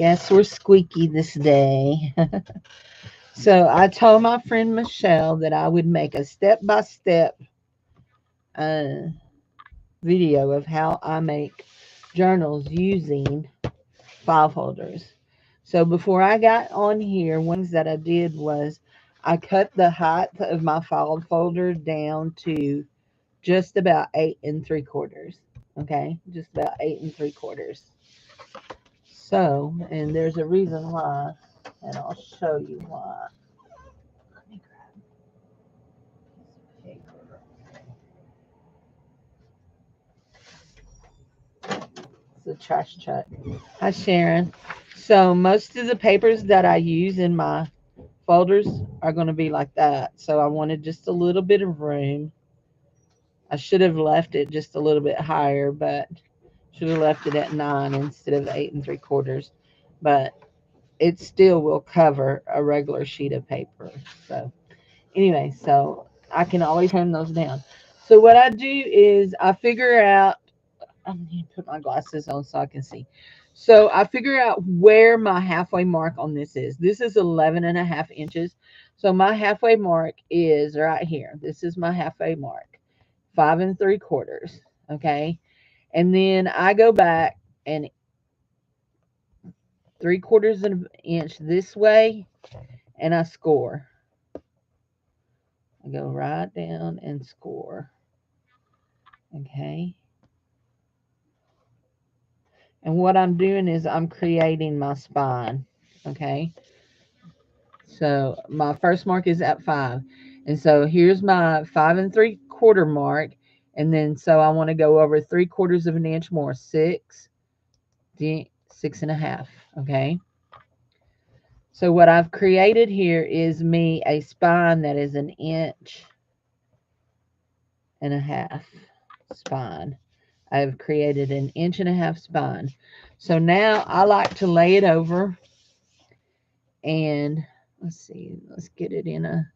Yes, we're squeaky this day. So I told my friend Michelle that I would make a step-by-step uh, video of how I make journals using file folders. So before I got on here, one thing that I did was I cut the height of my file folder down to just about 8 3/4. Okay, just about 8 3/4. So, and there's a reason why, and I'll show you why. Let me grab a piece of paper. It's a trash truck. Hi, Sharon. So most of the papers that I use in my folders are going to be like that. So I wanted just a little bit of room. I should have left it just a little bit higher, but should have left it at 9 instead of 8 3/4. But it still will cover a regular sheet of paper. So anyway, so I can always trim those down. So what I do is I figure out, I need to put my glasses on so I can see. So I figure out where my halfway mark on this is. This is 11 1/2 inches. So my halfway mark is right here. This is my halfway mark, 5 3/4. Okay. And then I go back and 3/4 of an inch this way and I score. I go right down and score. Okay. And what I'm doing is I'm creating my spine. Okay. So my first mark is at 5. And so here's my 5 3/4 mark. And then so I want to go over 3/4 of an inch more. 6.5. Okay. So what I've created here is me a spine that is 1.5 inches spine. I've created 1.5 inch spine. So now I like to lay it over and let's see, let's get it in a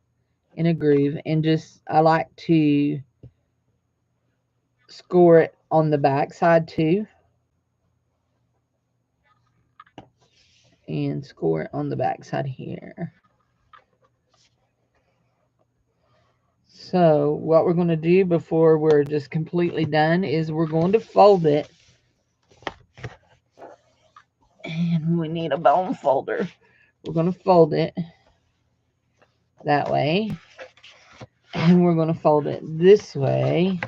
groove, and just I like to score it on the back side too, and score it on the back side here. So what we're going to do before we're just completely done is we're going to fold it, and we need a bone folder. We're going to fold it that way, and we're going to fold it this way,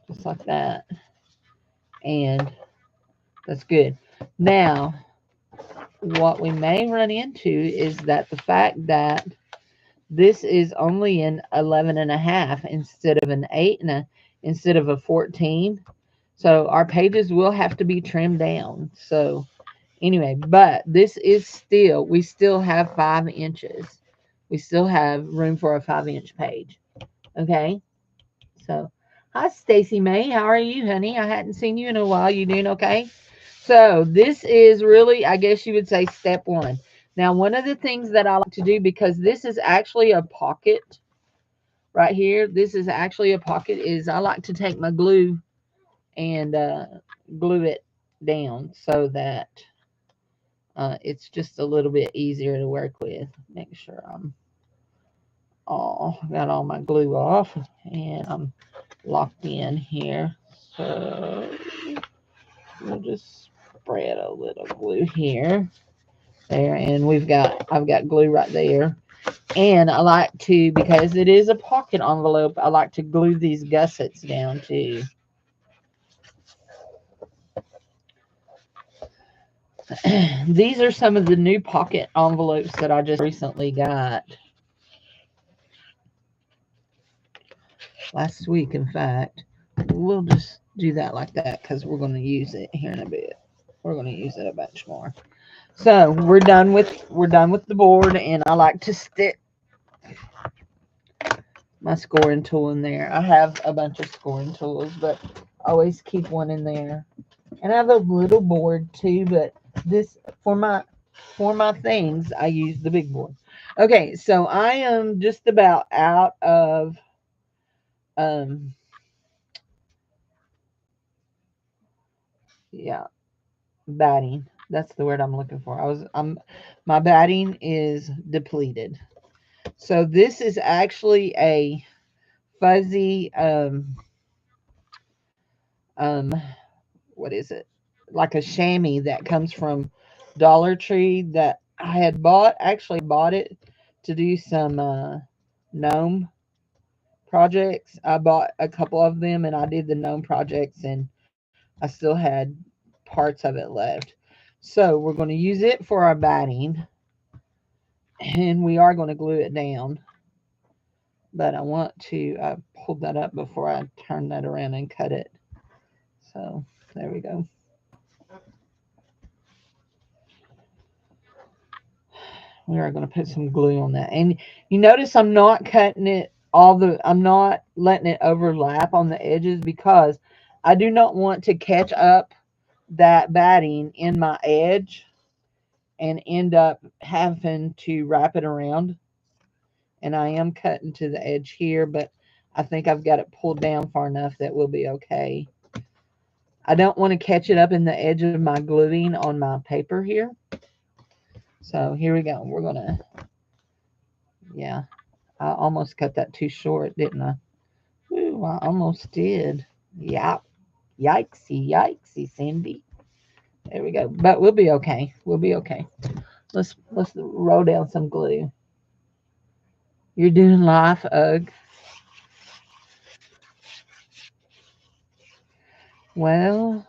just like that, and that's good. Now what we may run into is that the fact that this is only an 11 1/2 instead of an 8 instead of a 14. So our pages will have to be trimmed down. So anyway, but this is still, we still have 5 inches. We still have room for a 5 inch page. Okay. So hi, Stacy May. How are you, honey? I hadn't seen you in a while. You doing okay? So this is really, I guess you would say, step one. Now, one of the things that I like to do, because this is actually a pocket right here, this is actually a pocket, is I like to take my glue and glue it down so that it's just a little bit easier to work with. Make sure I'm got all my glue off and I'm locked in here. So we'll just spread a little glue here, there, and I've got glue right there. And I like to, because it is a pocket envelope, I like to glue these gussets down too. These are some of the new pocket envelopes that I just recently got. Last week, in fact. We'll just do that like that because we're going to use it here in a bit. We're going to use it a bunch more. So we're done with the board, and I like to stick my scoring tool in there. I have a bunch of scoring tools, but I always keep one in there. And I have a little board too, but this for my things I use the big board. Okay, so I am just about out of um yeah, batting. That's the word I'm looking for. My batting is depleted. So this is actually a fuzzy um what is it? Like a chamois that comes from Dollar Tree that I had bought it to do some gnome projects. I bought a couple of them and I did the gnome projects and I still had parts of it left. So we're going to use it for our batting and we are going to glue it down. But I want to pull that up before I turn that around and cut it. So there we go. We are going to put some glue on that. And you notice I'm not cutting it I'm not letting it overlap on the edges because I do not want to catch up that batting in my edge and end up having to wrap it around. And I am cutting to the edge here, but I think I've got it pulled down far enough that we'll be okay. I don't want to catch it up in the edge of my gluing on my paper here. So here we go. We're going to, yeah, I almost cut that too short, didn't I? Ooh, I almost did. Yeah. Yikesy, yikesy, Cindy. There we go. But we'll be okay. We'll be okay. Let's roll down some glue. You're doing life, ugh. Well,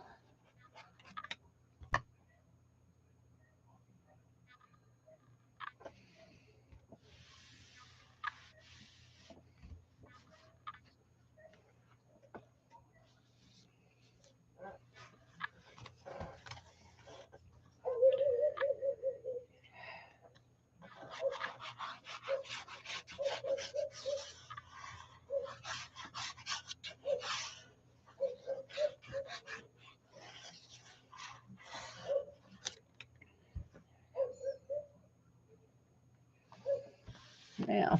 now,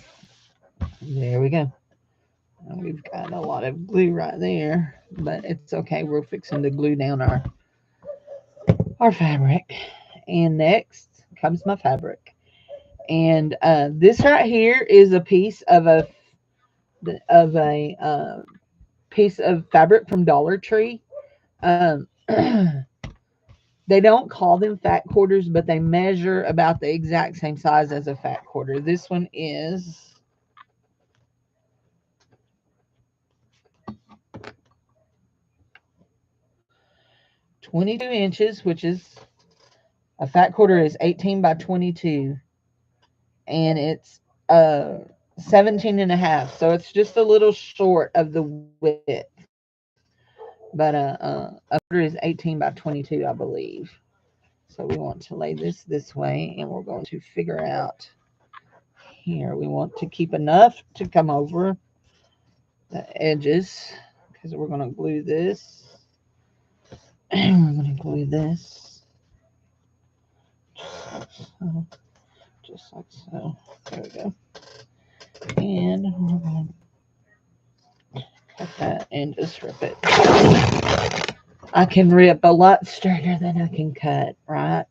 there we go. We've got a lot of glue right there, but it's okay. We're fixing to glue down our fabric. And next comes my fabric. And this right here is a piece of a piece of fabric from Dollar Tree. They don't call them fat quarters, but they measure about the exact same size as a fat quarter. This one is 22 inches, which is a fat quarter is 18 by 22, and it's 17 and a half. So it's just a little short of the width. But a quarter is 18 by 22, I believe. So we want to lay this way, and we're going to figure out here. We want to keep enough to come over the edges because we're going to glue this. And we're going to glue this just like so. There we go. And we're going to cut that and just rip it. I can rip a lot straighter than I can cut, right?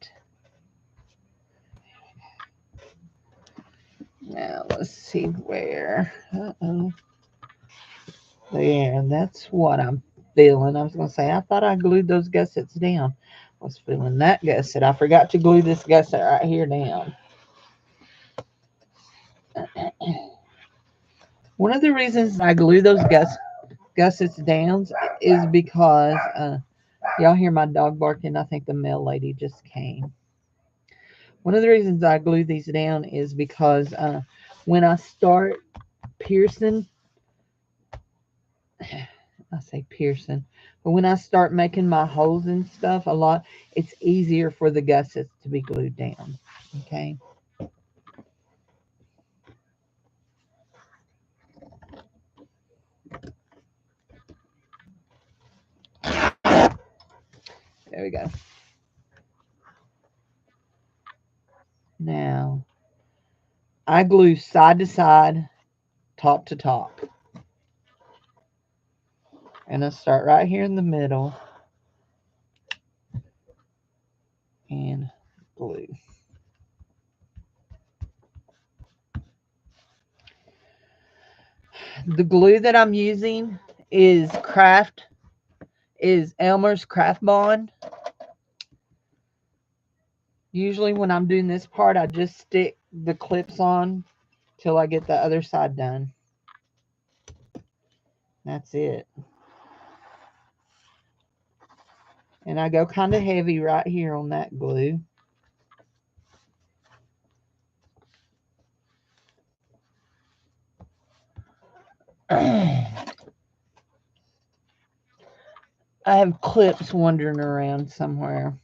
Now let's see where. Uh-oh. There, that's what I'm feeling. I was going to say, I thought I glued those gussets down. I was feeling that gusset. I forgot to glue this gusset right here down. One of the reasons I glue those gussets down is because y'all hear my dog barking. I think the mail lady just came. One of the reasons I glue these down is because when I start piercing, I say piercing, but when I start making my holes and stuff it's easier for the gussets to be glued down. Okay. There we go. Now, I glue side to side, top to top. And I start right here in the middle. glue. The glue that I'm using is Elmer's Craft Bond. Usually when I'm doing this part, I just stick the clips on till I get the other side done. That's it. And I go kind of heavy right here on that glue. I have clips wandering around somewhere.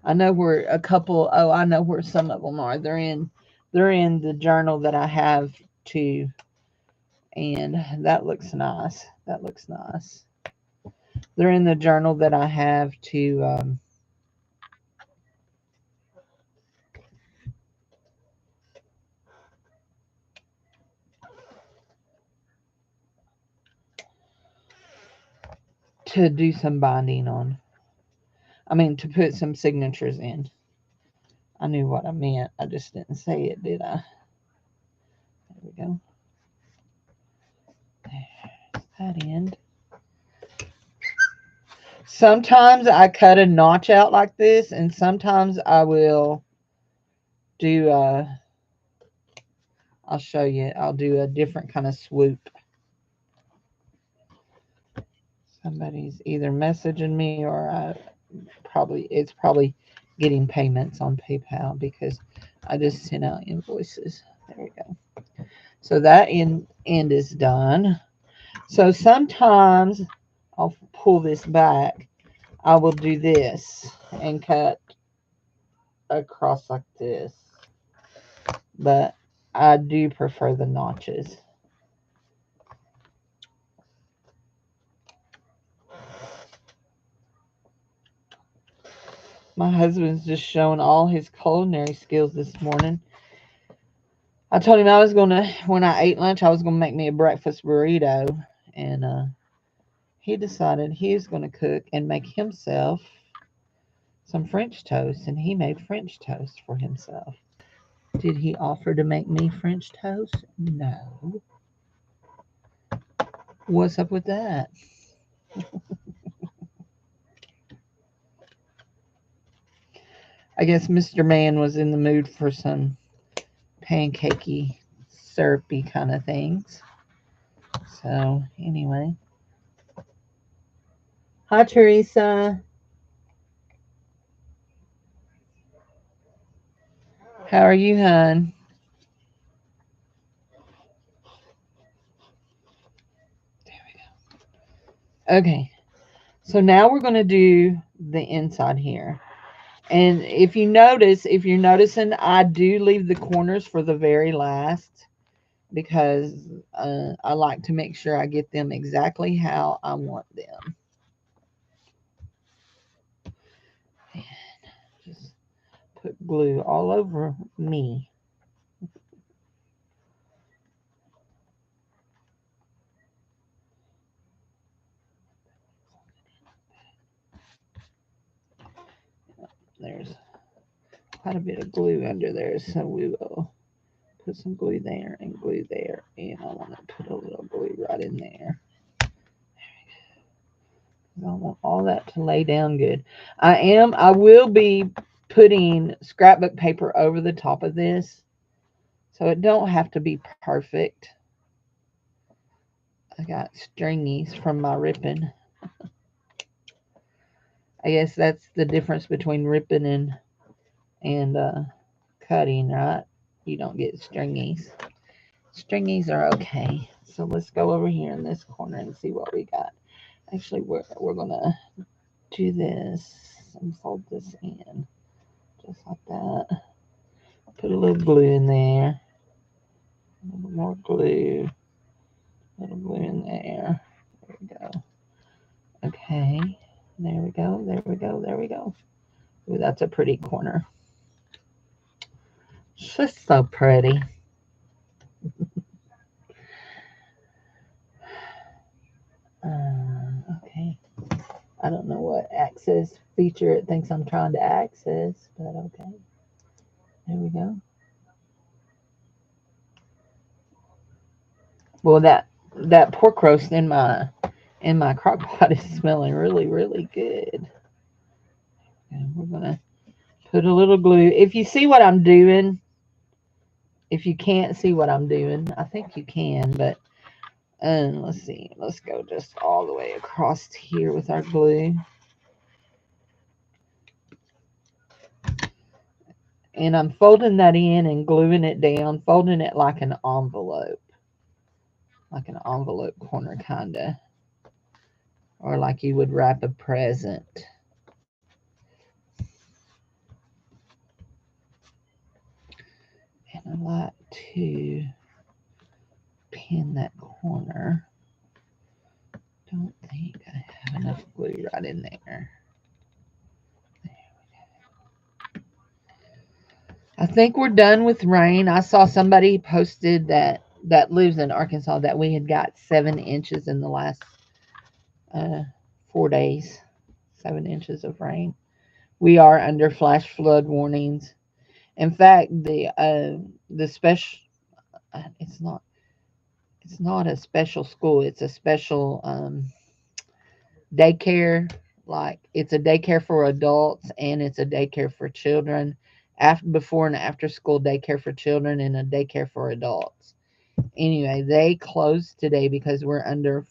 I know where a couple. Oh, I know where some of them are. They're in the journal that I have too, and that looks nice. That looks nice. They're in the journal that I have to do some binding on. I mean, to put some signatures in. I knew what I meant. I just didn't say it, did I? There we go. There's that end. Sometimes I cut a notch out like this, and sometimes I will do I'll show you. I'll do a different kind of swoop. Somebody's either messaging me or it's probably getting payments on PayPal because I just sent out invoices. There we go. So that end is done. So sometimes I'll pull this back. I will do this and cut across like this. But I do prefer the notches. My husband's just showing all his culinary skills this morning. I told him I was going to, when I ate lunch, I was going to make me a breakfast burrito. And he decided he was going to cook and make himself some French toast. And he made French toast for himself. Did he offer to make me French toast? No. What's up with that? I guess Mr. Man was in the mood for some pancakey, syrupy kind of things. So, anyway. Hi, Teresa. How are you, hon? There we go. Okay. So now we're going to do the inside here. And if you're noticing, I do leave the corners for the very last because I like to make sure I get them exactly how I want them. And just put glue all over me. There's quite a bit of glue under there, so we will put some glue there and glue there, and I want to put a little glue right in there. I want all that to lay down good. I will be putting scrapbook paper over the top of this, so it don't have to be perfect. I got stringies from my ripping. I guess that's the difference between ripping and cutting, right? You don't get stringies. Stringies are okay. So let's go over here in this corner and see what we got. Actually, we're gonna do this and fold this in just like that. Put a little glue in there. A little more glue. A little glue in there. There we go. Okay. There we go. There we go. There we go. Ooh, that's a pretty corner. It's just so pretty. Okay. I don't know what access feature it thinks I'm trying to access, but okay. There we go. Well, that pork roast in my crock pot is smelling really, really good. And we're gonna put a little glue. If you see what I'm doing, if you can't see what I'm doing, I think you can, but let's see. Let's go just all the way across here with our glue. And I'm folding that in and gluing it down, folding it like an envelope corner, kind of, or like you would wrap a present. And I like to pin that corner. Don't think I have enough glue right in there. I think we're done with rain. I saw somebody posted that lives in Arkansas that we had got 7 inches in the last 4 days. 7 inches of rain. We are under flash flood warnings. In fact, the special it's not a special school. It's a special daycare. Like, it's a daycare for adults and it's a daycare for children. Before and after school daycare for children and a daycare for adults. Anyway, they closed today because we're under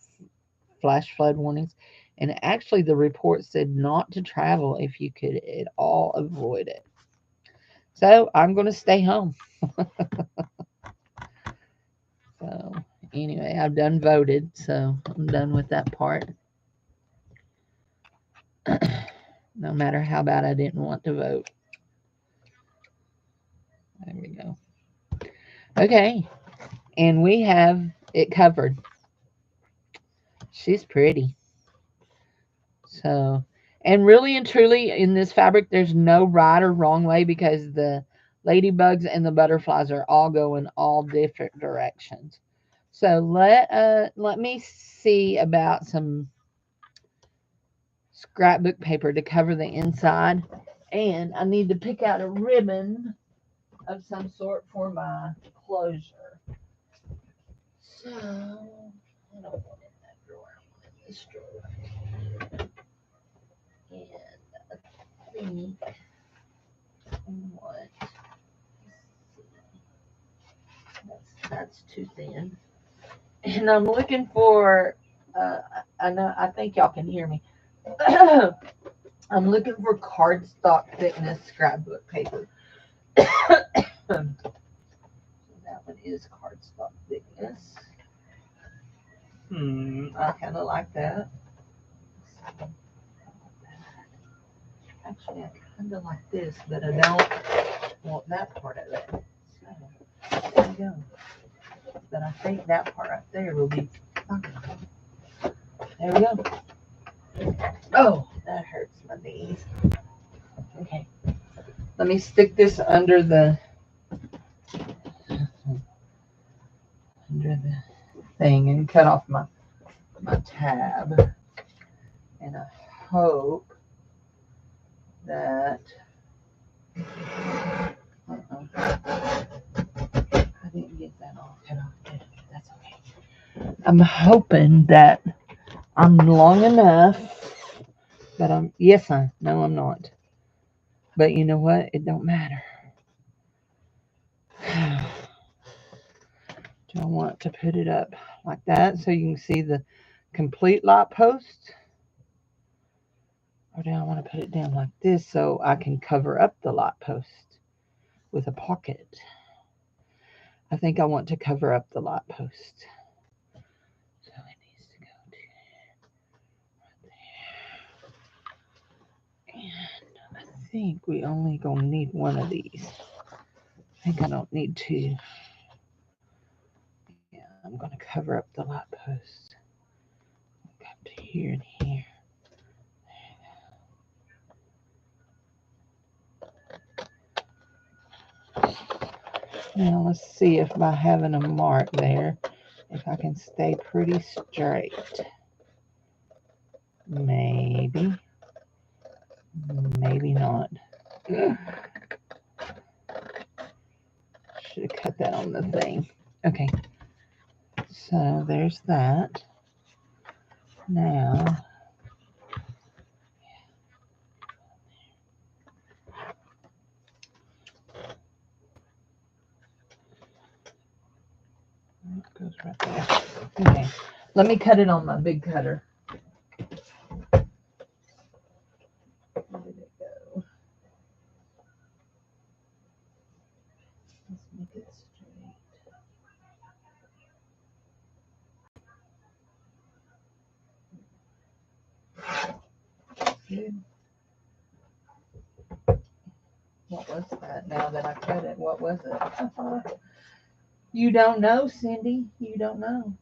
flash flood warnings. And actually, the report said not to travel if you could at all avoid it. So I'm going to stay home. So anyway, I've done voted, so I'm done with that part. No matter how bad I didn't want to vote. There we go. Okay, and we have it covered. She's pretty. So, and really and truly in this fabric, there's no right or wrong way because the ladybugs and the butterflies are all going all different directions. So let me see about some scrapbook paper to cover the inside, and I need to pick out a ribbon of some sort for my closure. So I don't want it in that drawer. I want it in this drawer. And I think what that's too thin. And I'm looking for I think y'all can hear me. I'm looking for cardstock thickness scrapbook paper. That one is cardstock thickness. I kind of like that. Actually, I kind of like this, but I don't want that part of it. So, there we go. But I think that part right there will be fine. There we go. Oh, that hurts my knees. Okay. Let me stick this under the thing and cut off my tab. And I hope that I didn't get that all cut off. That's okay. I'm hoping that I'm long enough, but no, I'm not. But you know what? It don't matter. Do I want to put it up like that so you can see the complete light post? Or do I want to put it down like this so I can cover up the light post with a pocket? I think I want to cover up the light post. So it needs to go to right there. And I think we only going to need one of these. I think I don't need two. Yeah, I'm going to cover up the light post. Come to here and here. Now let's see if by having a mark there, if I can stay pretty straight. Maybe. Maybe not. Should have cut that on the thing. Okay. So there's that. Now, it goes right there. Okay. Let me cut it on my big cutter. Where did it go? Let's make it straight. Good. What was that? Now that I cut it, what was it? You don't know, Cindy. You don't know.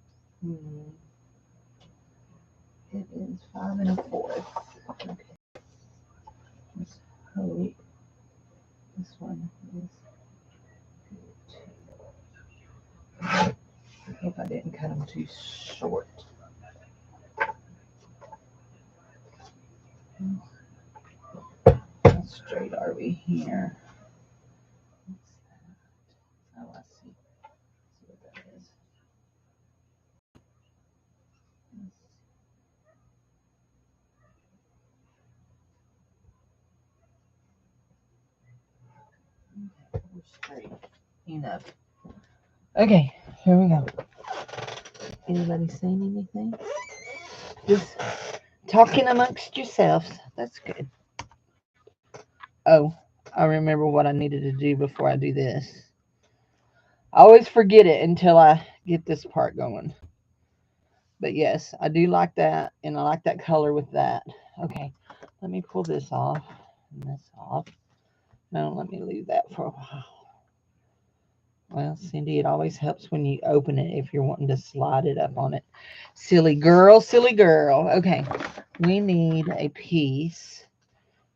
It is 5 1/4. Okay. Let's hope this one is good too. I hope I didn't cut them too short. How straight are we here? What's that? Oh, I see. See what that is. We're straight enough. Okay, here we go. Anybody saying anything? Just talking amongst yourselves. That's good. Oh, I remember what I needed to do before I do this. I always forget it until I get this part going. But yes, I do like that, and I like that color with that. Okay, let me pull this off and this off. No, let me leave that for a while. Well, Cindy, it always helps when you open it if you're wanting to slide it up on it. Silly girl, silly girl. Okay, we need a piece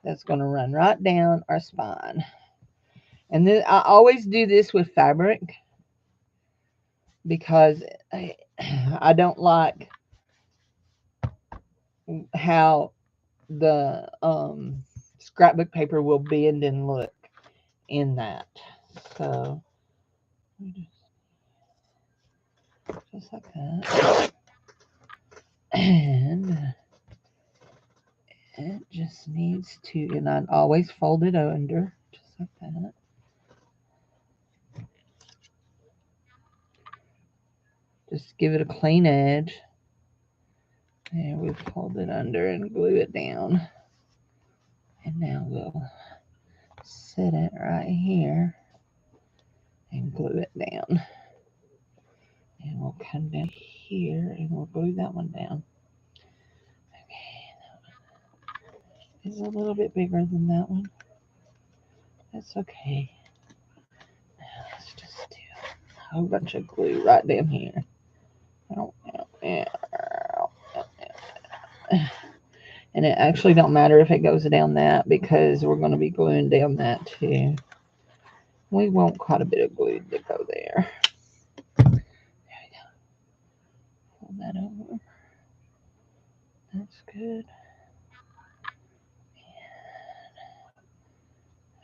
that's going to run right down our spine. And then I always do this with fabric because I don't like how the scrapbook paper will bend and look in that. So just like that. And it just needs to, and I always fold it under, just like that. Just give it a clean edge. And we fold it under and glue it down. And now we'll set it right here and glue it down. And we'll come down here and we'll glue that one down. Okay, that one is a little bit bigger than that one. That's okay. Now let's just do a whole bunch of glue right down here. And it actually don't matter if it goes down that because we're going to be gluing down that too. We want quite a bit of glue to go there. There we go. Pull that over. That's good.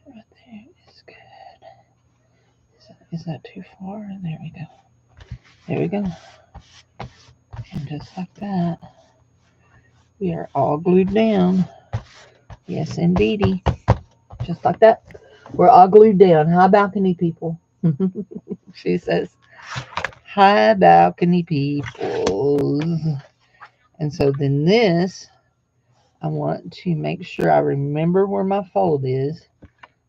And right there is good. Is that too far? There we go. There we go. And just like that, we are all glued down. Yes, indeedy. Just like that. We're all glued down. Hi, balcony people. She says, hi, balcony people. And so then this, I want to make sure I remember where my fold is.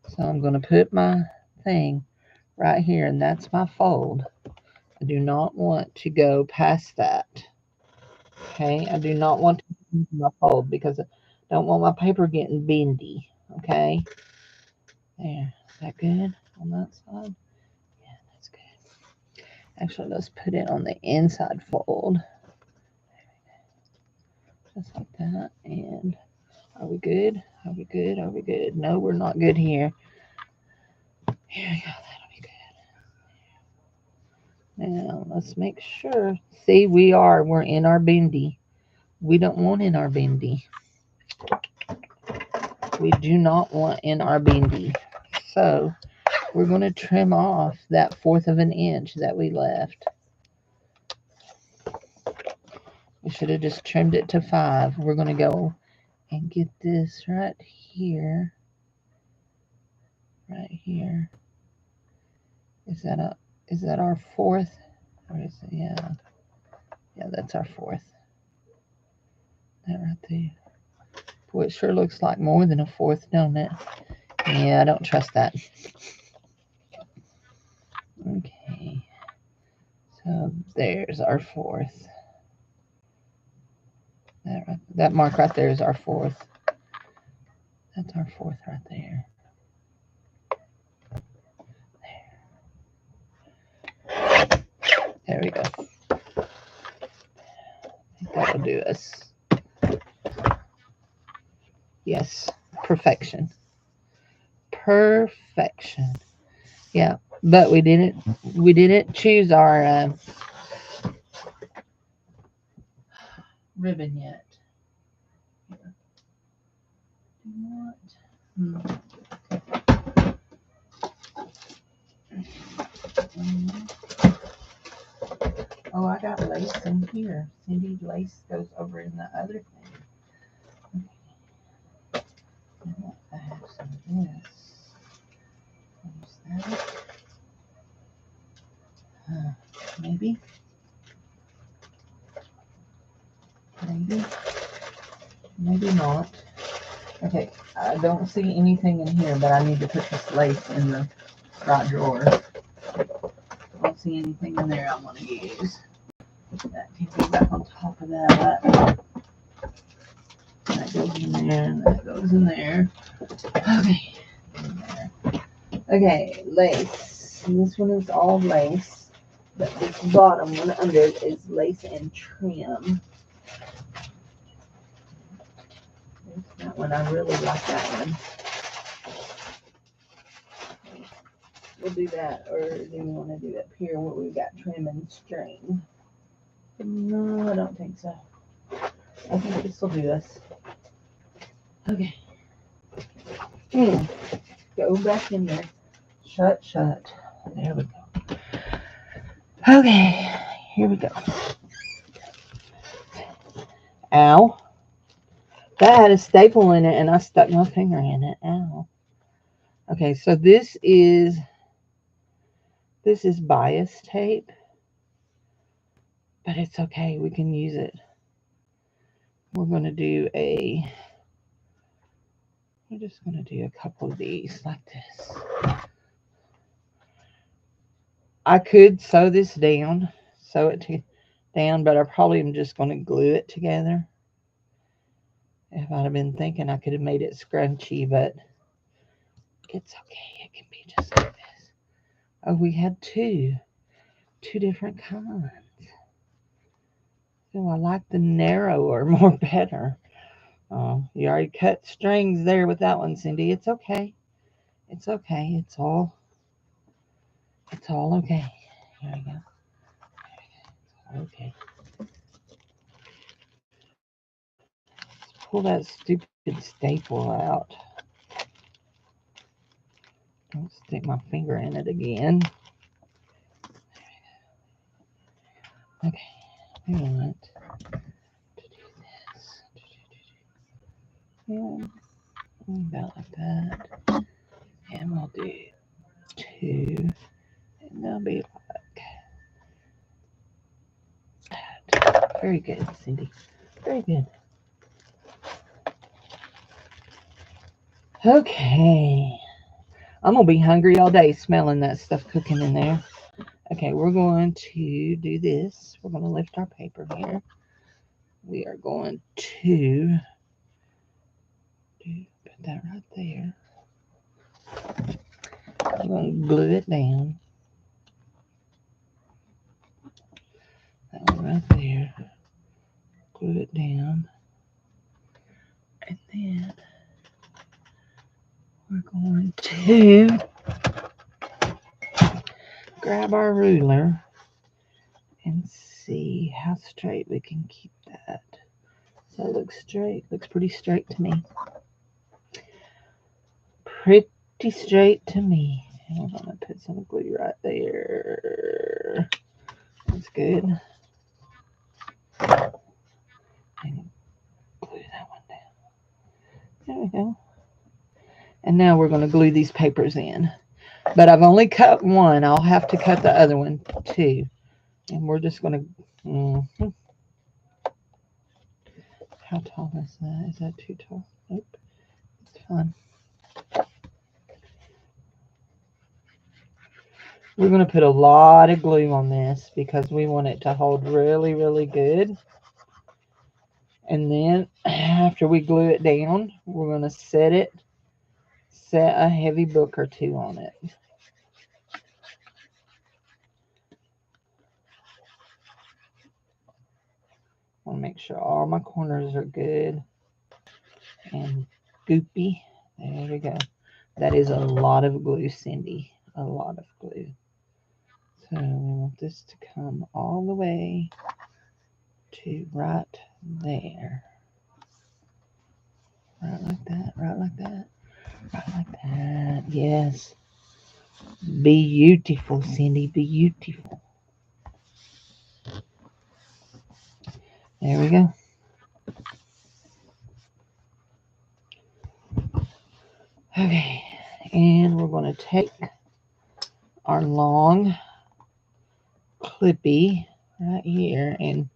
So I'm going to put my thing right here, and that's my fold. I do not want to go past that. Okay, I do not want to use my fold because I don't want my paper getting bendy. Okay, there. Is that good on that side? Yeah, that's good. Actually, let's put it on the inside fold. Just like that. And are we good? Are we good? Are we good? No, we're not good here. Here we go. That'll be good. Now, let's make sure. See, we're in our bendy. We don't want in our bendy. we do not want in our bindi. So we're going to trim off that 1/4 of an inch that we left. We should have just trimmed it to 5. We're going to go and get this right here. Right here. Is that our 4th? Or is it? Yeah. Yeah, that's our 4th. That right there. Boy, it sure looks like more than a 4th, don't it? Yeah, I don't trust that. Okay. So there's our 4th. That mark right there is our 4th. That's our 4th right there. There we go. I think that'll do us. Yes, perfection. Perfection. Yeah, but we didn't choose our ribbon yet. What? Oh, I got lace in here. Cindy, lace goes over in the other thing. Okay. I have some of this. Use that. Maybe. Maybe not. Okay, I don't see anything in here, but I need to put this lace in the right drawer. I don't see anything in there I want to use. That can go back on top of that. That goes in there, and that goes in there. Okay. Okay, lace. And this one is all lace, but this bottom one under it is lace and trim. That one, I really like that one. We'll do that, or do we want to do up here where we've got trim and string? No, I don't think so. I think this will do us. Okay. Go back in there. Shut. There we go. Okay, here we go. Ow. That had a staple in it, and I stuck my finger in it. Ow. Okay, so this is bias tape, but it's okay. We can use it. We're just going to do a couple of these like this. I could sew this down, down, but I probably am just going to glue it together. If I'd have been thinking, I could have made it scrunchy, but it's okay. It can be just like this. Oh, we had two different kinds. Oh, I like the narrower more better. Oh, you already cut strings there with that one, Cindy. It's okay. It's okay. It's all okay. Here we go. Okay. Let's pull that stupid staple out. Don't stick my finger in it again. Okay. We want to do this. Yeah. About like that. And we'll do 2. And they'll be like that. Very good, Cindy. Very good. Okay. I'm going to be hungry all day smelling that stuff cooking in there. Okay, we're going to do this. We're going to lift our paper here. We are going to put that right there. I'm going to glue it down. That one right there. Glue it down. And then we're going to grab our ruler and see how straight we can keep that. So it looks straight. Looks pretty straight to me. pretty straight to me. I'm going to put some glue right there. That's good. And glue that one down. There we go. And now we're going to glue these papers in. But I've only cut one. I'll have to cut the other one too. And we're just going to... How tall is that? Is that too tall? Nope. It's fine. We're going to put a lot of glue on this because we want it to hold really, really good. And then after we glue it down, we're going to set a heavy book or two on it. I want to make sure all my corners are good and goopy. There we go. That is a lot of glue, Cindy. A lot of glue. So we want this to come all the way to right there. Right like that, right like that, right like that. Yes. Beautiful, Cindy. Beautiful. There we go. Okay. And we're going to take our long clippy right here and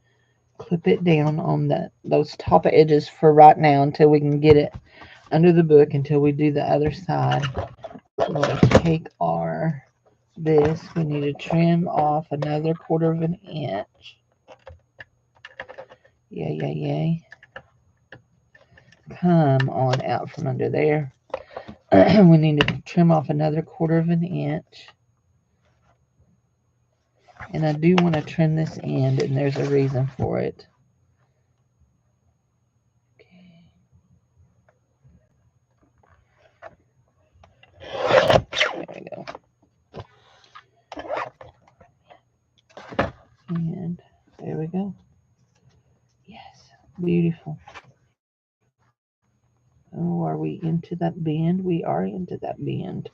clip it down on those top edges for right now until we can get it under the book until we do the other side. We're going to take this. We need to trim off another 1/4 inch. Yay, yay, yay. Come on out from under there. We need to trim off another 1/4 inch. And I do want to trim this end, and there's a reason for it. Okay. There we go. And there we go. Yes, beautiful. Oh, are we into that bend? We are into that bend.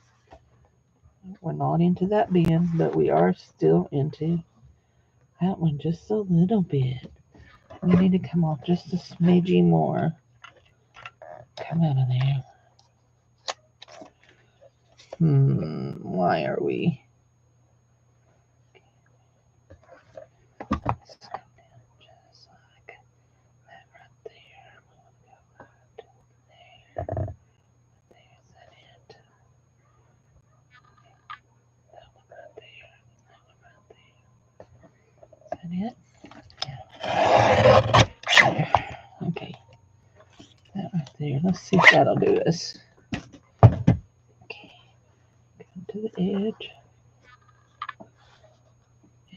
We're not into that bend, but we are still into that one just a little bit. We need to come off just a smidgy more. Come out of there. Why are we? Let's come down just like that right there. There. There's that it. That one right there. That one right there. Is that it? Yeah. There. Okay. That right there. Let's see if that'll do us. Okay. Come to the edge.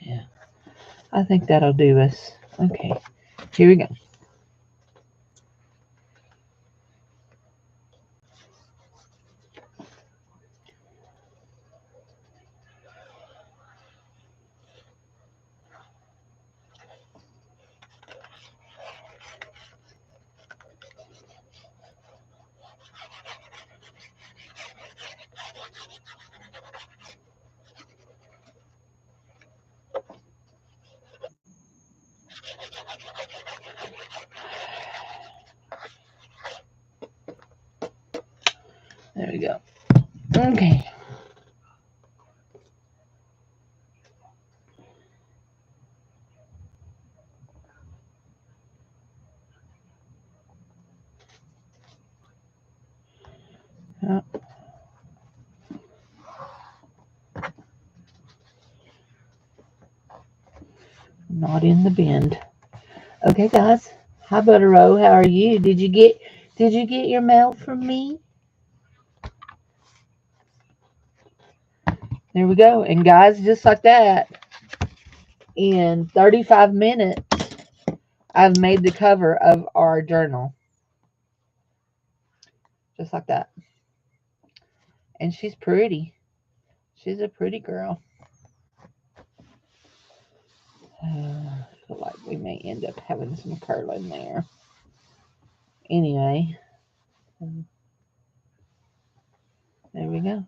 Yeah. I think that'll do us. Okay. Here we go. There we go. Okay. Not in the bend. Okay, guys. Hi, Buttero. How are you? Did you get your mail from me? There we go. And guys, just like that, in 35 minutes, I've made the cover of our journal. Just like that. And she's pretty. She's a pretty girl. I feel like we may end up having some curling there. Anyway. There we go.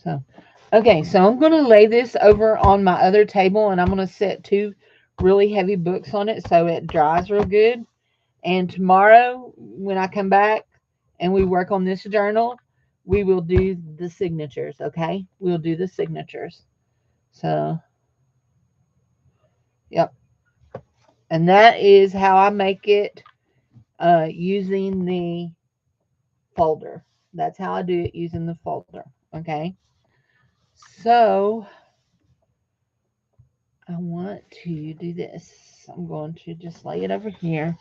So, okay, so I'm going to lay this over on my other table and I'm going to set two really heavy books on it so it dries real good. And tomorrow, when I come back and we work on this journal, we will do the signatures, okay? We'll do the signatures. So, yep. And that is how I make it using the folder. That's how I do it using the folder, okay? So, I want to do this. I'm going to just lay it over here.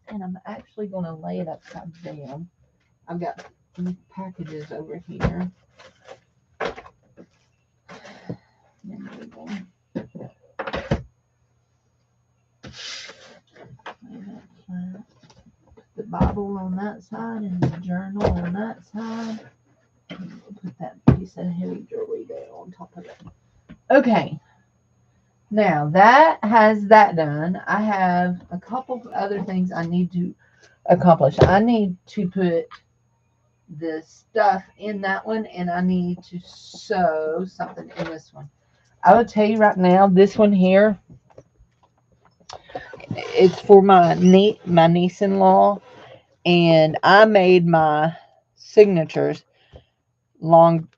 And I'm actually going to lay it upside down. I've got packages over here. There we go. The Bible on that side and the journal on that side. And we'll put that piece of heavy jewelry there on top of it. Okay. Now that has that done. I have a couple of other things I need to accomplish. I need to put the stuff in that one and I need to sew something in this one. I will tell you right now, this one here, it's for my niece-in-law, and I made my signatures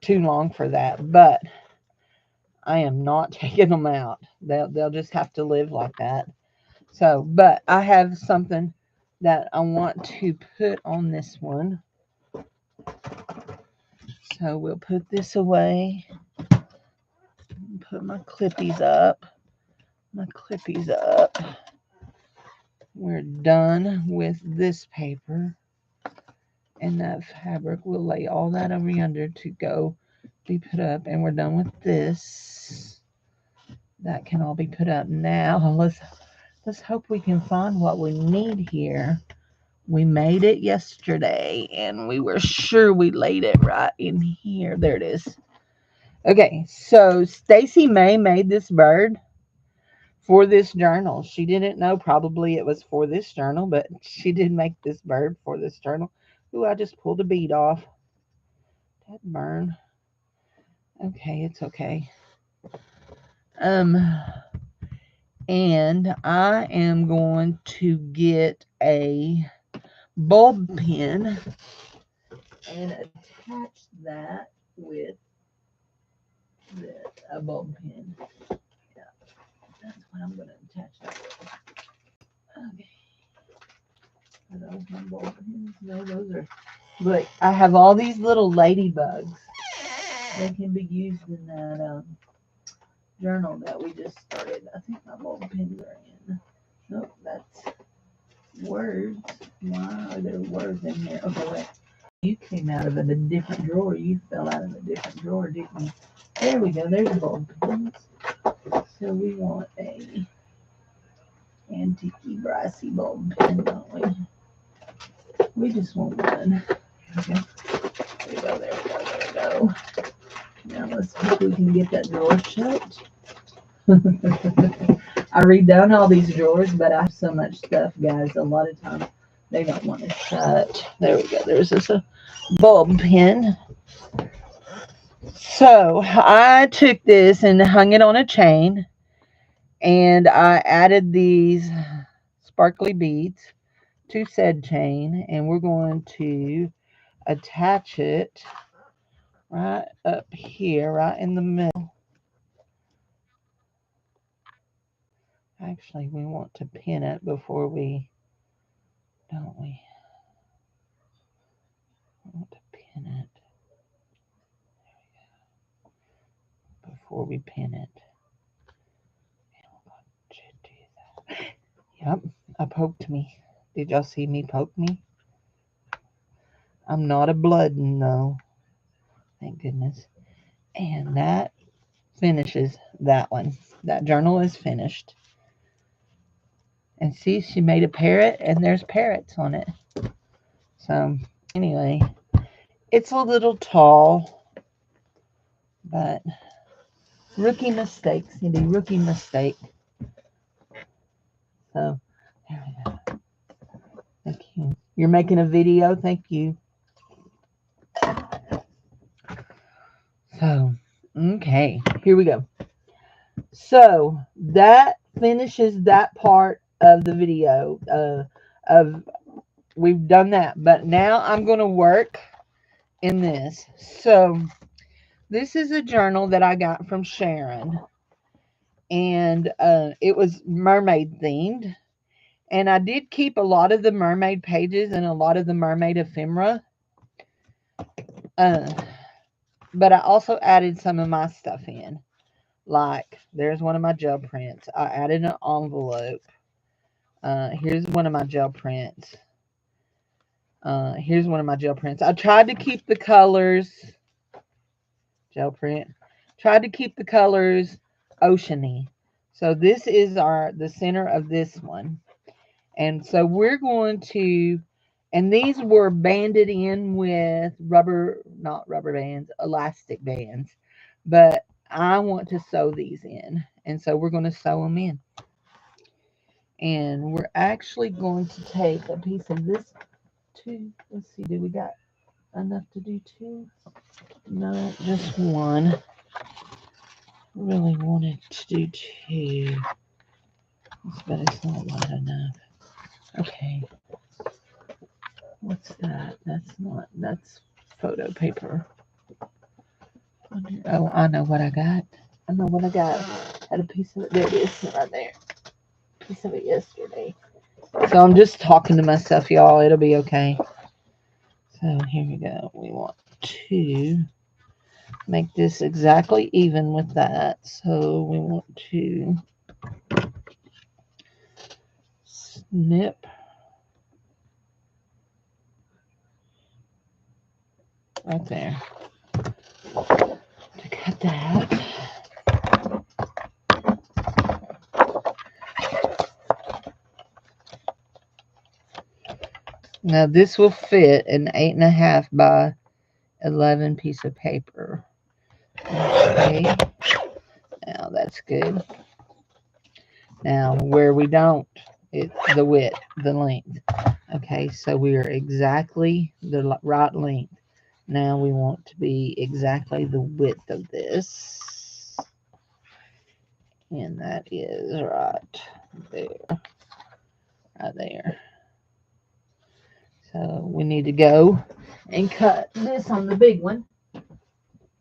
too long for that, but I am not taking them out. They'll just have to live like that. So, but I have something that I want to put on this one. So we'll put this away. Put my clippies up. We're done with this paper. And that fabric, we'll lay all that over yonder to go be put up. And we're done with this. That can all be put up. Now, let's hope we can find what we need here. We made it yesterday, and we were sure we laid it right in here. There it is. Okay, so Stacy May made this bird for this journal. She didn't know probably it was for this journal, but she did make this bird for this journal. Ooh, I just pulled a bead off. That burn. Okay, it's okay. And I am going to get a bulb pin and attach that with a bulb pin. Yeah, that's what I'm going to attach that with. Okay. Are those my bulb pins? No, those are. Look, I have all these little ladybugs. They can be used in that journal that we just started. I think my bulb pins are in. Nope, that's words. Why are there words in here? Okay, wait. You came out of a different drawer. You fell out of a different drawer, didn't you? There we go. There's the bulb pins. So we want a antique brassy bulb pin, don't we? We just want one. Okay. There we go. There we go. There we go. Now let's hope we can get that drawer shut. I redone all these drawers, but I have so much stuff, guys. A lot of times they don't want to shut. There we go. There's this bulb pin. So I took this and hung it on a chain, and I added these sparkly beads to said chain, and we're going to attach it right up here, right in the middle. Actually, we want to pin it before we, don't we? We want to pin it before we pin it. Yep, I poked me. Did y'all see me poke me? I'm not a bloodin' though. Thank goodness. And that finishes that one. That journal is finished. And see, she made a parrot, and there's parrots on it. So, anyway, it's a little tall, but rookie mistake, Cindy, rookie mistake. So, there we go. Thank you. You're making a video. Thank you. So, okay, here we go. So that finishes that part of the video. Of We've done that, but now I'm going to work in this. So this is a journal that I got from Sharon, and it was mermaid themed. And I did keep a lot of the mermaid pages and a lot of the mermaid ephemera. Uh, but I also added some of my stuff in. Like, there's one of my gel prints. I added an envelope. Here's one of my gel prints. Here's one of my gel prints. I tried to keep the colors. Gel print. Tried to keep the colors oceany. So this is the center of this one. And so we're going to, and these were banded in with not rubber bands, elastic bands. But I want to sew these in. And so we're going to sew them in. And we're actually going to take a piece of this too. Let's see, do we got enough to do two? No, just one. Really wanted to do two, but it's not wide enough. Okay. What's that? That's photo paper. Oh, I know what I got. I know what I got. Had a piece of it. There it is, right there. Piece of it yesterday. So I'm just talking to myself, y'all. It'll be okay. So here we go. We want to make this exactly even with that. So we want to snip right there to cut that. Now this will fit an 8.5 by 11 piece of paper. Okay, now that's good. Now where we don't, it's the width, the length. Okay, so we are exactly the right length. Now we want to be exactly the width of this. And that is right there. Right there. So we need to go and cut this on the big one.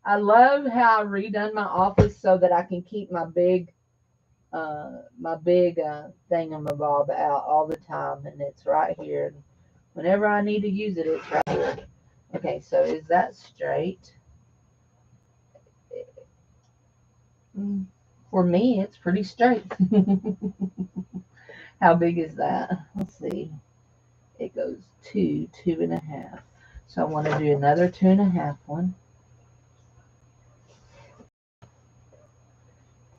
I love how I redone my office so that I can keep my big thingamabob out all the time, and it's right here. Whenever I need to use it, it's right here. Okay, so is that straight? For me, it's pretty straight. How big is that? Let's see. It goes 2.5. So I want to do another 2.5 one.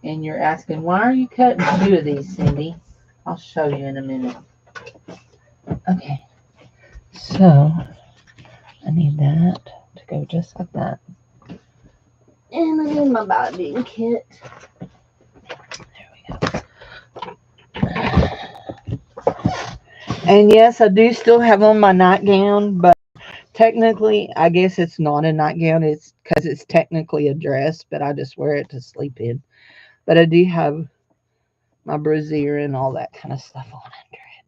And you're asking, why are you cutting two of these, Cindy? I'll show you in a minute. Okay, so I need that to go just like that. And I need my binding kit. There we go. And yes, I do still have on my nightgown, but technically, I guess it's not a nightgown. It's because it's technically a dress, but I just wear it to sleep in. But I do have my brassiere and all that kind of stuff on under it.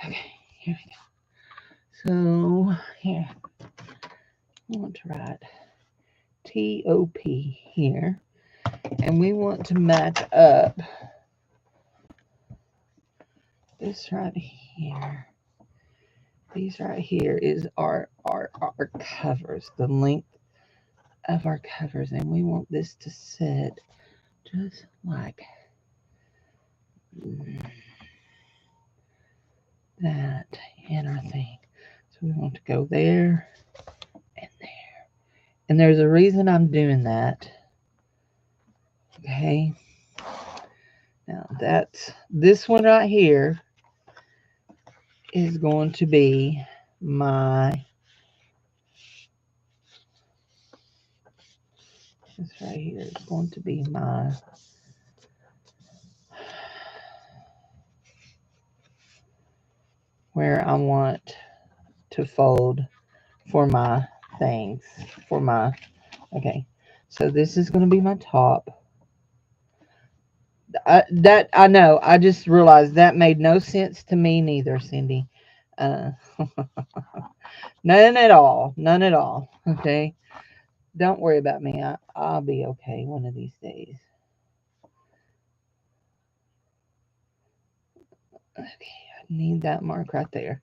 Okay, here we go. So, here. I want to write TOP here. And we want to match up this right here. These right here is our covers, the length of our covers. And we want this to sit just like that in our thing. So we want to go there and there. And there's a reason I'm doing that. Okay. Now this one right here is going to be this right here is going to be my where I want to fold for my things. Okay. So this is going to be my top. I know. I just realized that made no sense to me neither, Cindy. Uh, none at all. None at all. Okay. Don't worry about me. I'll be okay one of these days. Okay. I need that mark right there.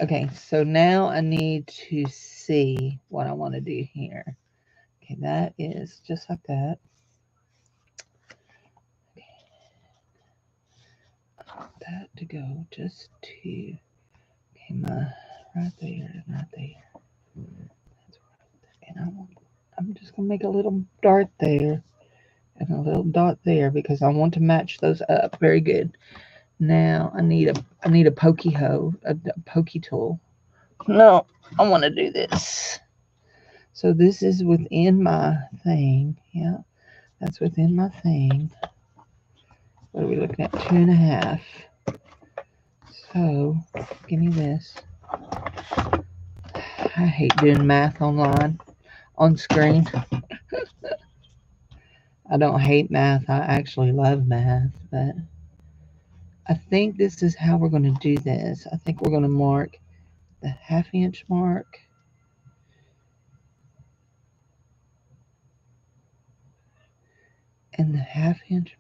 Okay. So now I need to see what I want to do here. Okay. That is just like that. That to go just to. Okay. My right there and right there. That's right. And I'm just going to make a little dart there and a little dot there because I want to match those up. Very good. Now I need a pokey hoe, a pokey tool. No, I want to do this. So this is within my thing. Yeah, that's within my thing. What are we looking at? 2.5. So give me this. I hate doing math online on screen. I don't hate math. I actually love math, but I think this is how we're going to do this. I think we're going to mark the half-inch mark and the half inch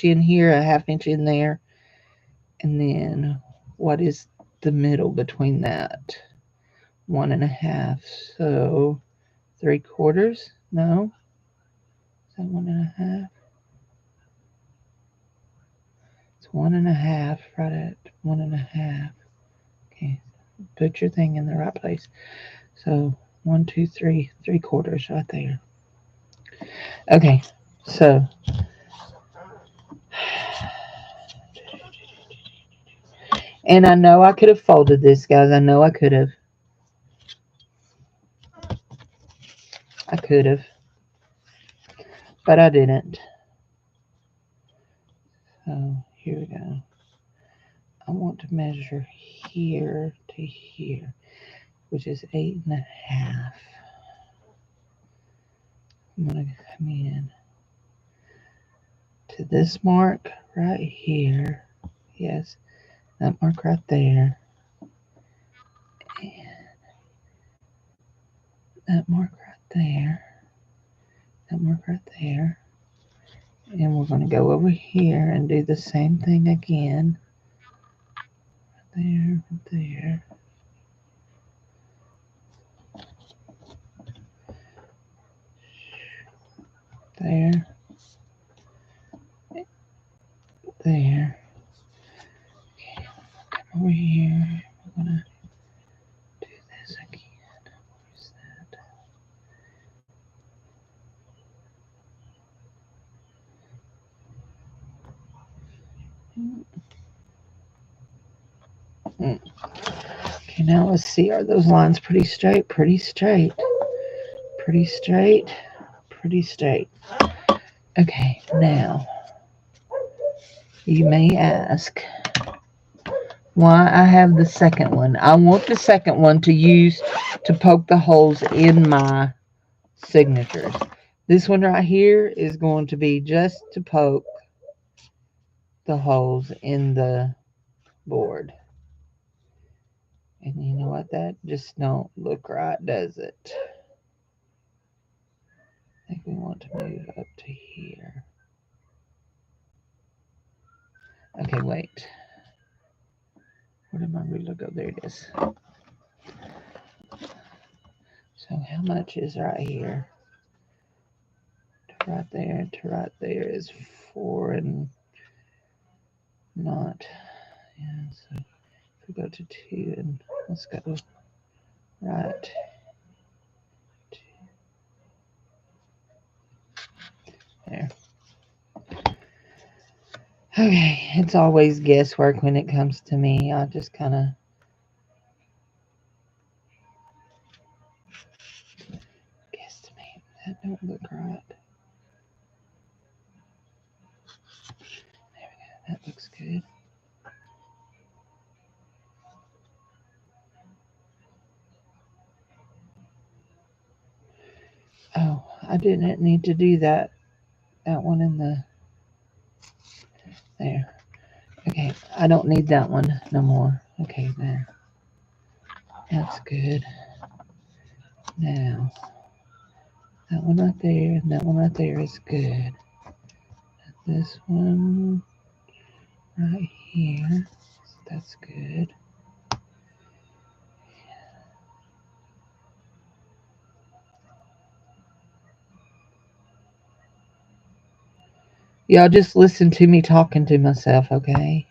in here, a half inch in there, and then what is the middle between that? 1.5. So 3/4. No, is that 1.5? It's 1.5 right at 1.5. Okay, put your thing in the right place. So 1, 2, 3, 3/4 right there. Okay, so and I know I could have folded this, guys. I know I could have. I could have, but I didn't. So here we go. I want to measure here to here, which is 8.5. I'm going to come in to this mark right here. Yes, that mark right there. And that mark right there. That mark right there. And we're going to go over here and do the same thing again. There, there. There. There. Okay, come over here. We're going to do this again. Where's that? Mm. Okay, now let's see. Are those lines pretty straight? Pretty straight. Pretty straight. Pretty straight. Okay, now you may ask why I have the second one. I want the second one to use to poke the holes in my signatures. This one right here is going to be just to poke the holes in the board. And you know what? That just don't look right, does it? I think we want to move up to here. Okay, wait. Where did my ruler go? There it is. So how much is right here? To right there is 4 and not. Yeah, so if we go to 2 and let's go right. There. Okay, it's always guesswork when it comes to me. I just kind of guesstimate. That don't look right. There we go. That looks good. Oh, I didn't need to do that. That one in the there. Okay, I don't need that one no more. Okay, there. That's good. Now, that one right there and that one right there is good. This one right here, that's good. Y'all just listen to me talking to myself, okay?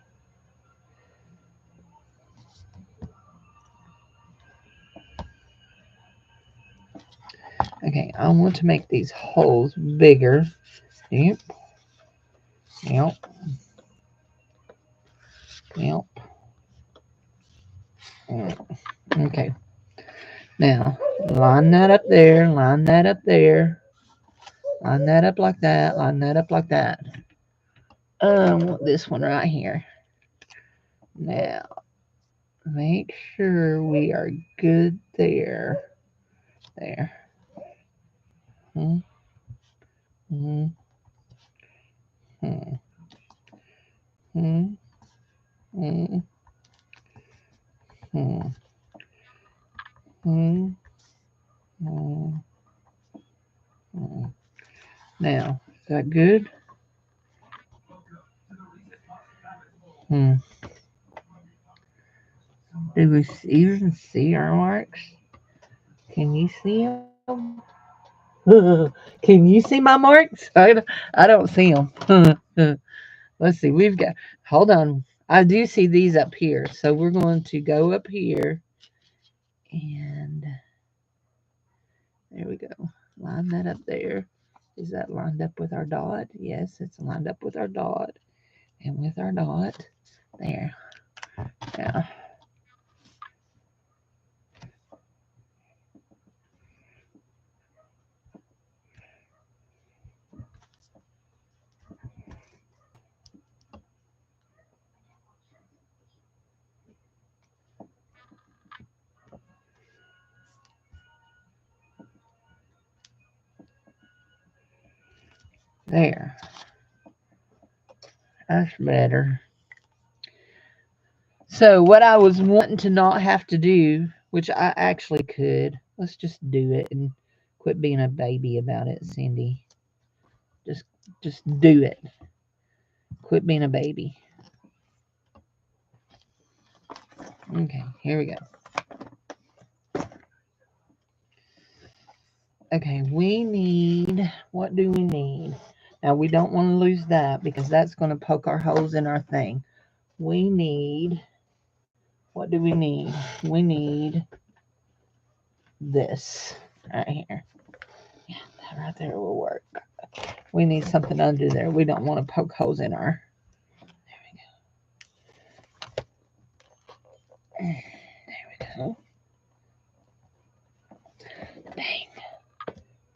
Okay, I want to make these holes bigger. Yep, yep, yep. Okay, now line that up there, line that up there, line that up like that, line that up like that. This one right here. Now, make sure we are good there. There. Hmm, hmm, hmm, hmm, hmm, hmm, hmm, hmm, hmm. Now, is that good? Hmm. Do we even see our marks? Can you see them? Can you see my marks? I don't see them. Let's see. We've got, hold on. I do see these up here. So we're going to go up here and there we go. Line that up there. Is that lined up with our dot? Yes, it's lined up with our dot and with our dot. There. Yeah. There. That's better. So what I was wanting to not have to do, which I actually could, let's just do it and quit being a baby about it, Cindy. Just just do it. Quit being a baby. Okay, here we go. Okay, we need, what do we need? Now we don't want to lose that because that's going to poke our holes in our thing. We need, what do we need? We need this right here. Yeah, that right there will work. We need something under there. We don't want to poke holes in our, there we go. Dang,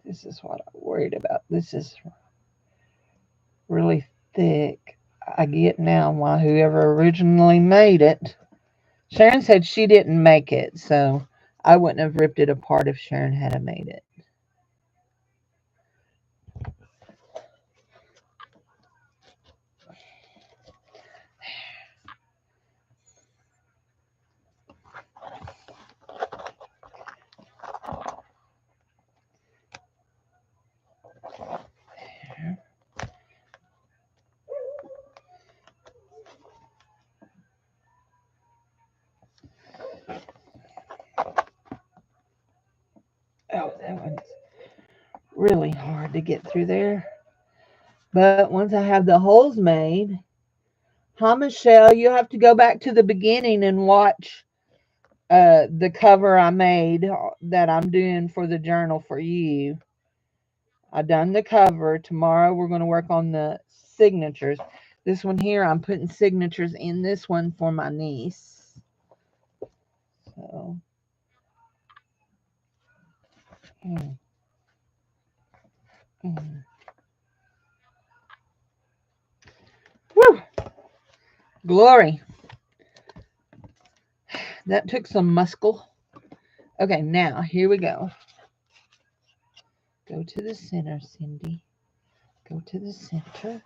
this is what I'm worried about. This is really thick. I get now why whoever originally made it. Sharon said she didn't make it, so I wouldn't have ripped it apart if Sharon had made it. Oh, that one's really hard to get through there. But once I have the holes made, huh, Michelle, you have to go back to the beginning and watch the cover I made that I'm doing for the journal for you. I done the cover. Tomorrow we're going to work on the signatures. This one here, I'm putting signatures in this one for my niece. So, mm, mm. Woo! Glory. That took some muscle. Okay, now here we go. Go to the center, Cindy. Go to the center.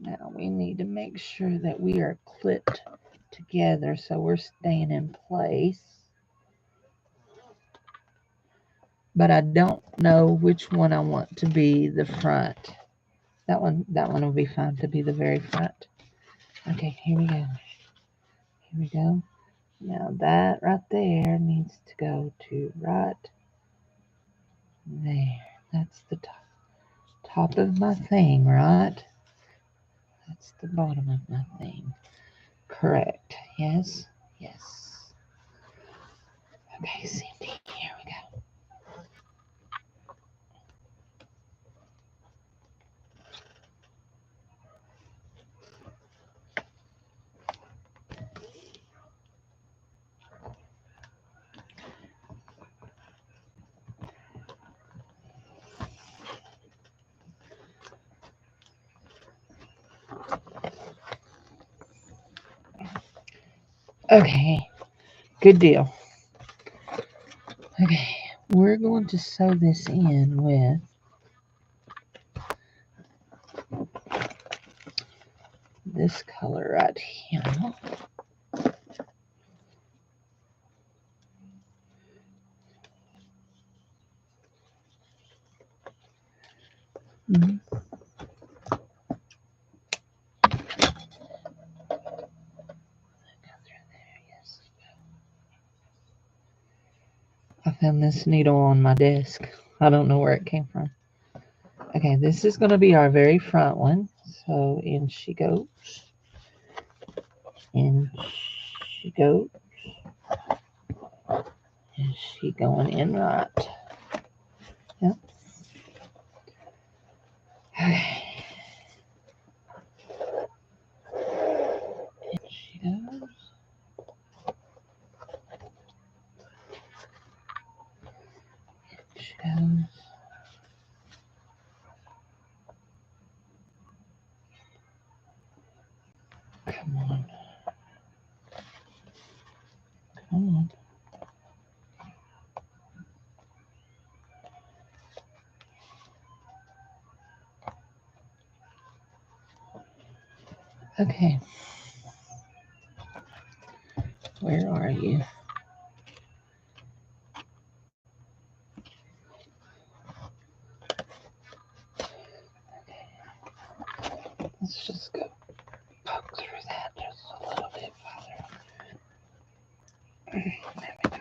Now we need to make sure that we are clipped together so we're staying in place. But I don't know which one I want to be the front. That one will be fine to be the very front. Okay, here we go. Here we go. Now that right there needs to go to right there. That's the top of my thing, right? That's the bottom of my thing. Correct. Yes. Yes. Okay, Cindy, here we go. Okay, good deal. Okay, we're going to sew this in with this color right here. Mm-hmm. I found this needle on my desk. I don't know where it came from. Okay, this is going to be our very front one. So in she goes. In she goes. And she going in right. Yep. Okay. In she goes. In she goes. Come on. Come on. Okay. Where are you? Let's just go poke through that just a little bit farther. There we go.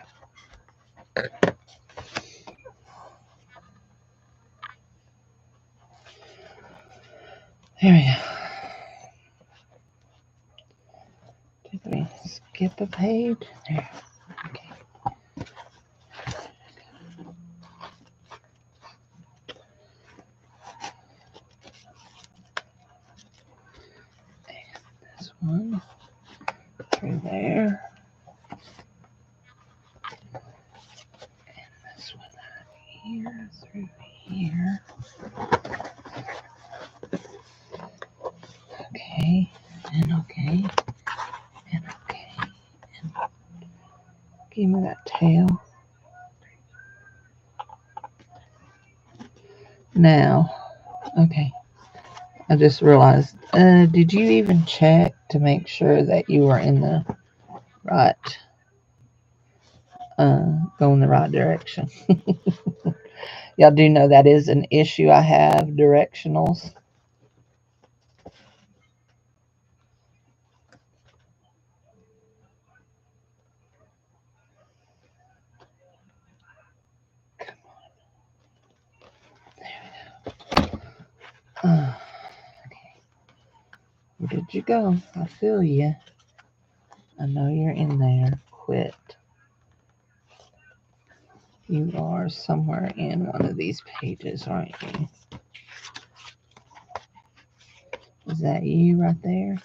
There we go. Did we skip a page? There. Okay. And this one through there. And this one out here through here. Okay. And okay. And okay. And give me that tail. Now, okay. I just realized, did you even check to make sure that you were in the right, going the right direction? Y'all do know that is an issue I have, directionals. Come on. There we go. Okay. Where did you go? I feel you. I know you're in there. Quit. You are somewhere in one of these pages, aren't you? Is that you right there?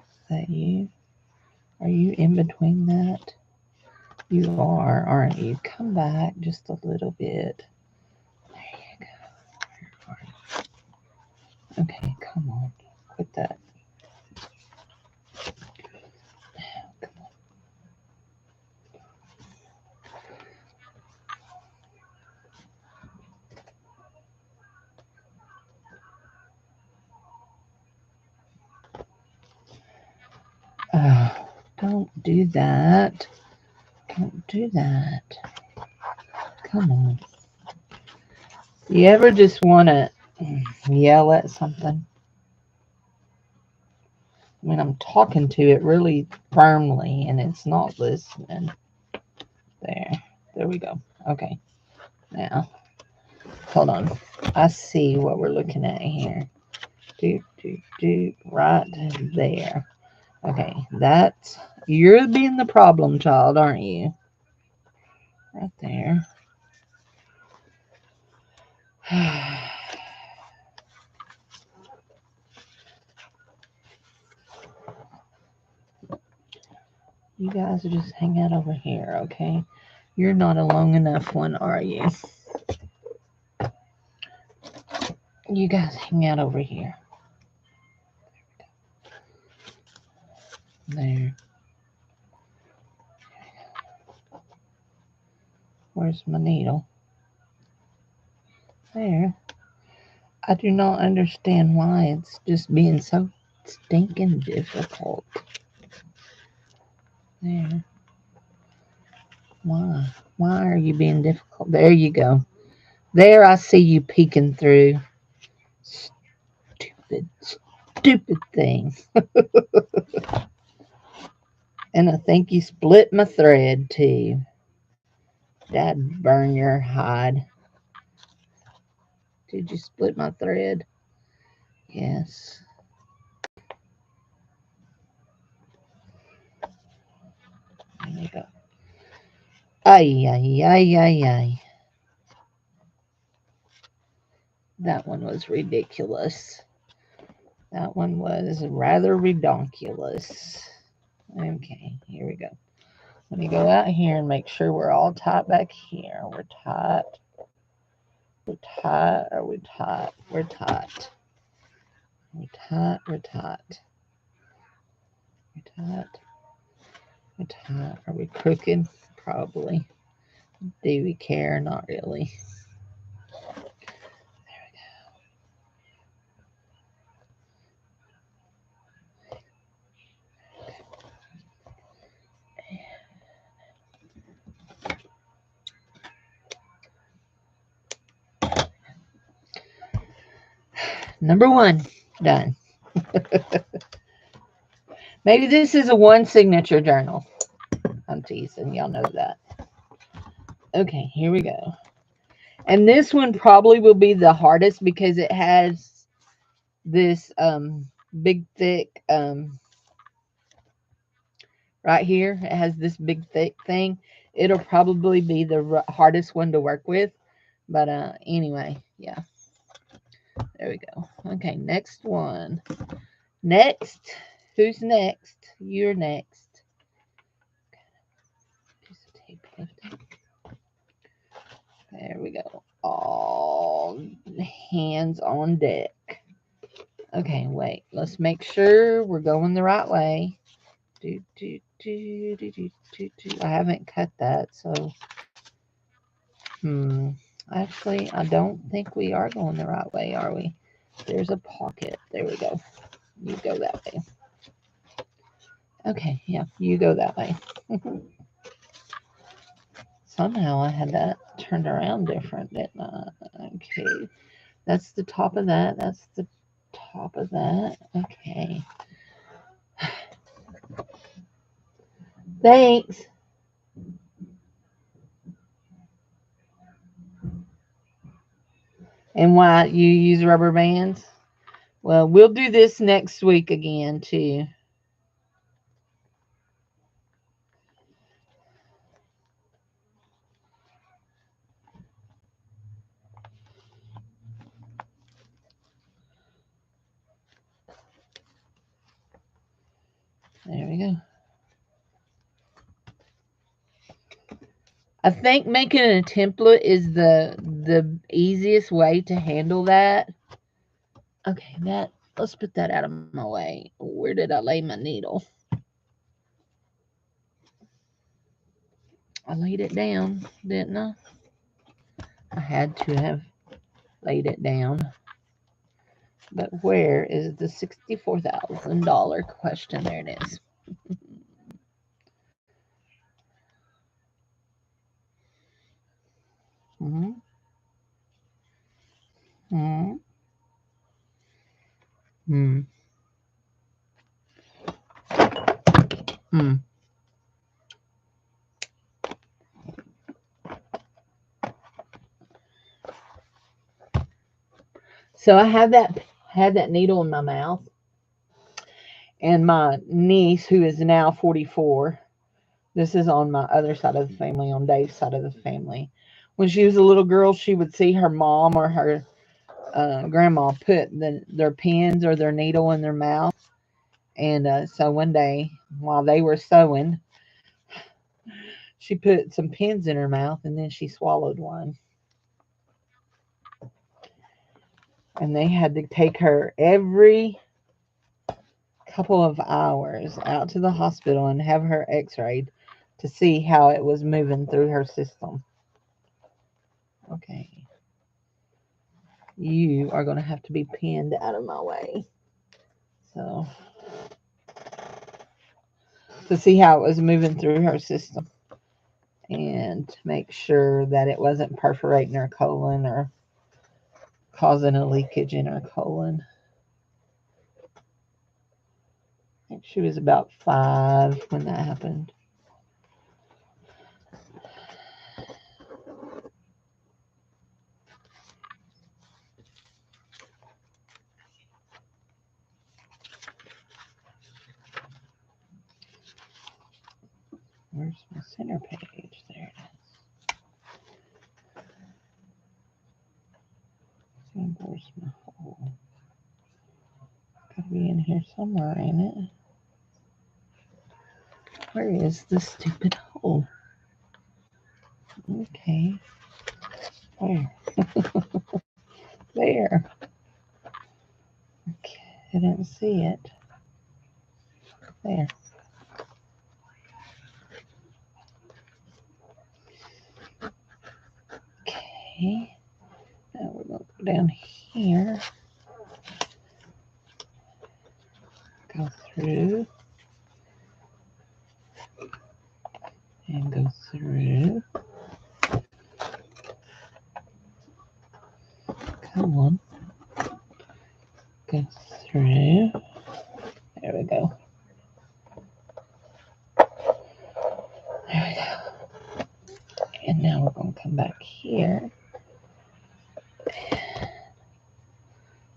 Is that you? Are you in between that? You are, aren't you? Come back just a little bit. There you go. Where are you? Okay, come on. Quit that. Now, come Don't do that. Don't do that. Come on. You ever just want to yell at something? I mean, I'm talking to it really firmly and it's not listening. There we go. Okay. Now, hold on. I see what we're looking at here. Right there. Okay, that's, you're being the problem child, aren't you? Right there. You guys just hang out over here, okay? You're not a long enough one, are you? You guys hang out over here. There. Where's my needle? There. I do not understand why it's just being so stinking difficult. There. Why? Why are you being difficult? There you go. There, I see you peeking through. Stupid thing. And I think you split my thread too. Dad, burn your hide. Did you split my thread? Yes. There you go. Ay, ay, ay, ay, ay. That one was ridiculous. That one was rather redonkulous. Okay, here we go. Let me go out here and make sure we're all tight back here. We're tight. We're tight. Are we tight? We're tight. We're tight. We're tight. We're tight. We're tight. Are we crooked? Probably. Do we care? Not really. Number one, done. Maybe this is a one signature journal. I'm teasing, y'all know that. Okay, here we go. And this one probably will be the hardest because it has this big thick right here. It has this big thick thing. It'll probably be the hardest one to work with. But anyway, yeah. There we go. Okay, next one. Next. Who's next? You're next. Piece of tape lifting. There we go. All hands on deck. Okay, wait. Let's make sure we're going the right way. I haven't cut that, so actually, I don't think we are going the right way, are we? There's a pocket. There we go. You go that way. Okay, yeah, you go that way. Somehow I had that turned around different, didn't I? Okay, that's the top of that. That's the top of that. Okay. Thanks. And why you use rubber bands? Well, we'll do this next week again, too. There we go. I think making a template is the easiest way to handle that. Okay, let's put that out of my way. Where did I lay my needle? I laid it down, didn't I? I had to have laid it down. But where is the $64,000 question? There it is. Mm-hmm. Mm-hmm. Mm-hmm. Mm. So I had that needle in my mouth, and my niece, who is now 44, this is on my other side of the family, on Dave's side of the family. When she was a little girl, she would see her mom or her grandma put their pins or their needle in their mouth. And so one day, while they were sewing, she put some pins in her mouth and then she swallowed one. And they had to take her every couple of hours out to the hospital and have her x-rayed to see how it was moving through her system. Okay. You are going to have to be pinned out of my way. So, to see how it was moving through her system and to make sure that it wasn't perforating her colon or causing a leakage in her colon. I think she was about 5 when that happened. Where's my center page? There it is. Where's my hole? Gotta be in here somewhere, ain't it? Where is the stupid hole? Okay. Where? There. Okay. I didn't see it. There. Okay. Now we're going to go down here. Go through. And go through. Come on. Go through. There we go. There we go. And now we're going to come back here.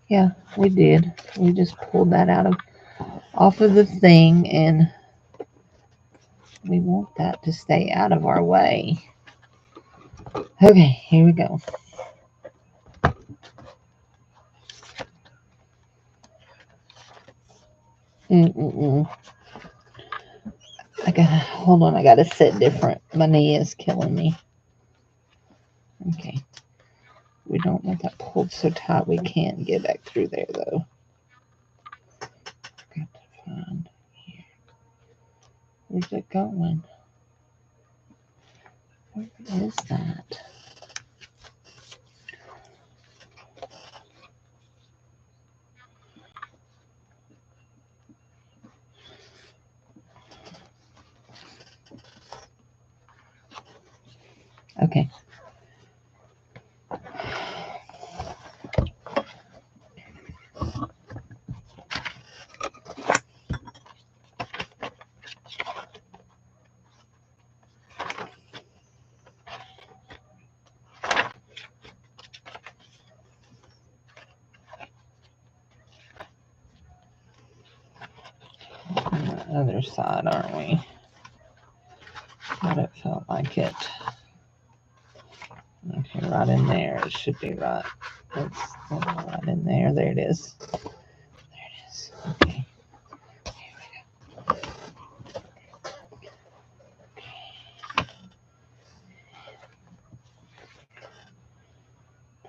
Yeah, we did. We just pulled that off of the thing, and we want that to stay out of our way. Okay, here we go. Hold on, I gotta sit different. My knee is killing me. Okay. We don't want that pulled so tight we can't get back through there, though. Got to find here. Where's it going? Where is that? Okay. On the other side, aren't we? But it felt like it. Okay, right in there. It should be right. It's right in there. There it is. There it is. Okay. Here we go.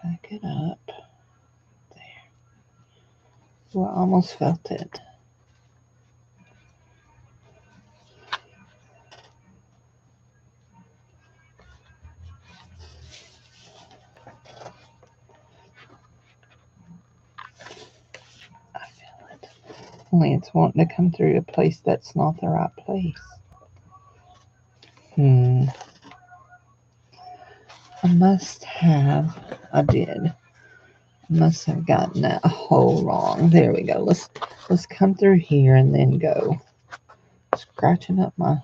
Back it up. There. Well, I almost felt it. I feel it. Only it's wanting to come through a place that's not the right place. I did. Must have gotten that hole wrong. There we go. Let's come through here and then go. Scratching up my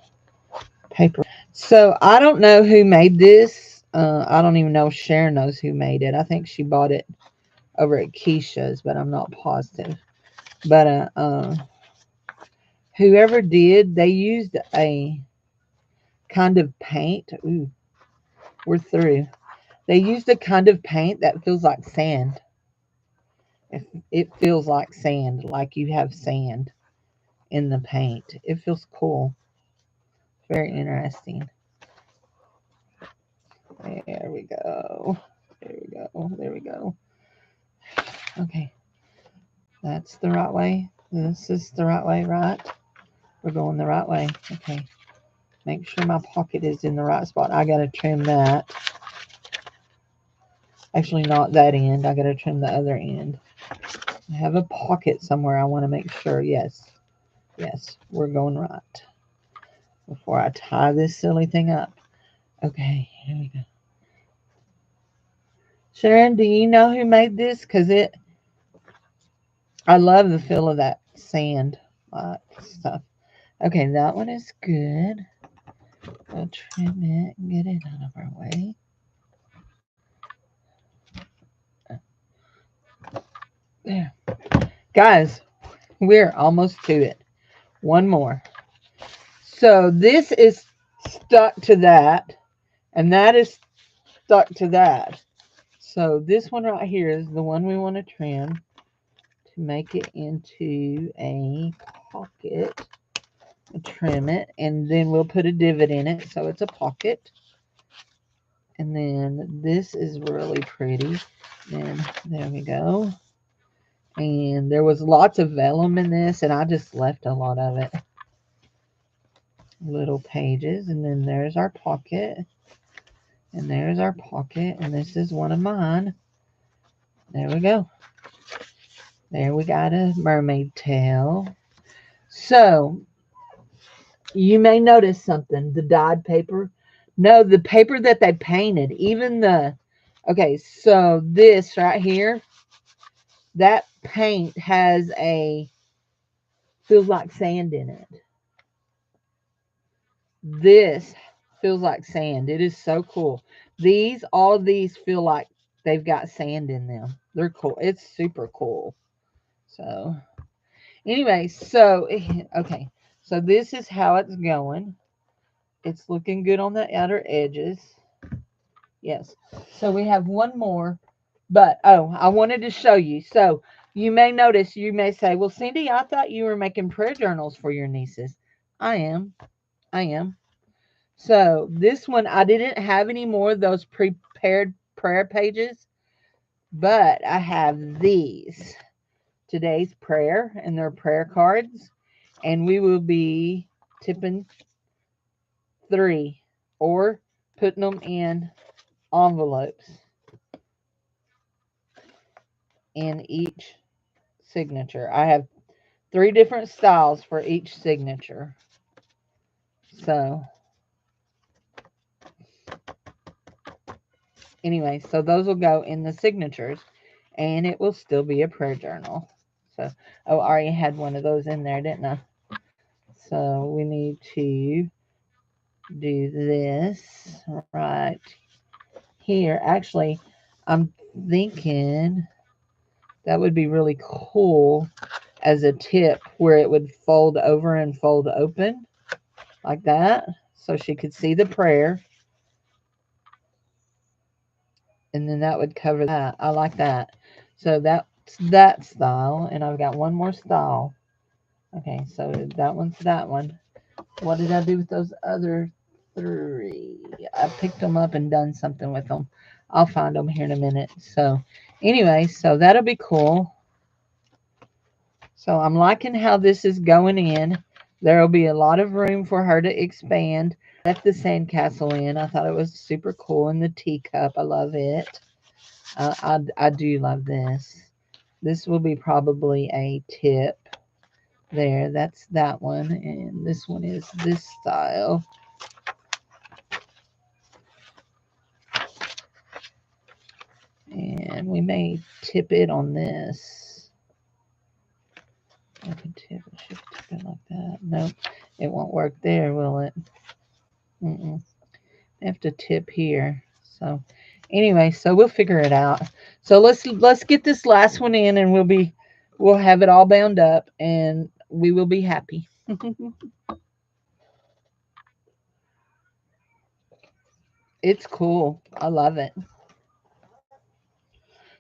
paper. So I don't know who made this. I don't even know if Sharon knows who made it. I think she bought it over at Keisha's, but I'm not positive. But whoever did, they used a kind of paint. Ooh, we're through. They used a kind of paint that feels like sand. It feels like sand, like you have sand in the paint. It feels cool. Very interesting. There we go. There we go. There we go. Okay. That's the right way. This is the right way, right? We're going the right way. Okay. Make sure my pocket is in the right spot. I got to trim that. Actually, not that end. I got to trim the other end. I have a pocket somewhere. I want to make sure. Yes. Yes. We're going right. Before I tie this silly thing up. Okay. Here we go. Sharon, do you know who made this? Because I love the feel of that sand stuff. Okay, that one is good. We'll trim it and get it out of our way. There. Guys, we're almost to it. One more. So this is stuck to that, and that is stuck to that. So this one right here is the one we want to trim to make it into a pocket. Trim it, and then we'll put a divot in it so it's a pocket. And then this is really pretty. And there we go. And there was lots of vellum in this, and I just left a lot of it. Little pages, and then there's our pocket. And there's our pocket, and this is one of mine. There we go. There we got a mermaid tail. So, you may notice something. The dyed paper. No, the paper that they painted. Even the... Okay, so this right here, that paint has feels like sand in it. This feels like sand. It is so cool. All of these feel like they've got sand in them. They're cool. It's super cool. So, anyway, okay. So this is how it's going. It's looking good on the outer edges. Yes. So we have one more. But, I wanted to show you. So, you may notice, you may say, well, Cindy, I thought you were making prayer journals for your nieces. I am. So, this one, I didn't have any more of those prepared prayer pages, but I have these. Today's prayer, and they're prayer cards. And we will be tipping 3 or putting them in envelopes in each signature. I have 3 different styles for each signature. So, anyway, so those will go in the signatures, and it will still be a prayer journal. So, I already had one of those in there, didn't I? So, we need to do this right here. Actually, I'm thinking that would be really cool as a tip where it would fold over and fold open like that, so she could see the prayer. And then that would cover that. I like that. So that's that style. And I've got one more style. Okay, so that one's that one. What did I do with those other 3? I picked them up and done something with them. I'll find them here in a minute. So anyway, so that'll be cool. So I'm liking how this is going in. There will be a lot of room for her to expand. Left the sandcastle in. I thought it was super cool. And the teacup, I love it. I do love this. This will be probably a tip. There, that's that one. And this one is this style. And we may tip it on this. I can tip it, shift tip it like that. Nope, it won't work there, will it? Mm-mm. I have to tip here. So anyway, so we'll figure it out. So let's get this last one in, and we'll have it all bound up, and we will be happy. It's cool. I love it.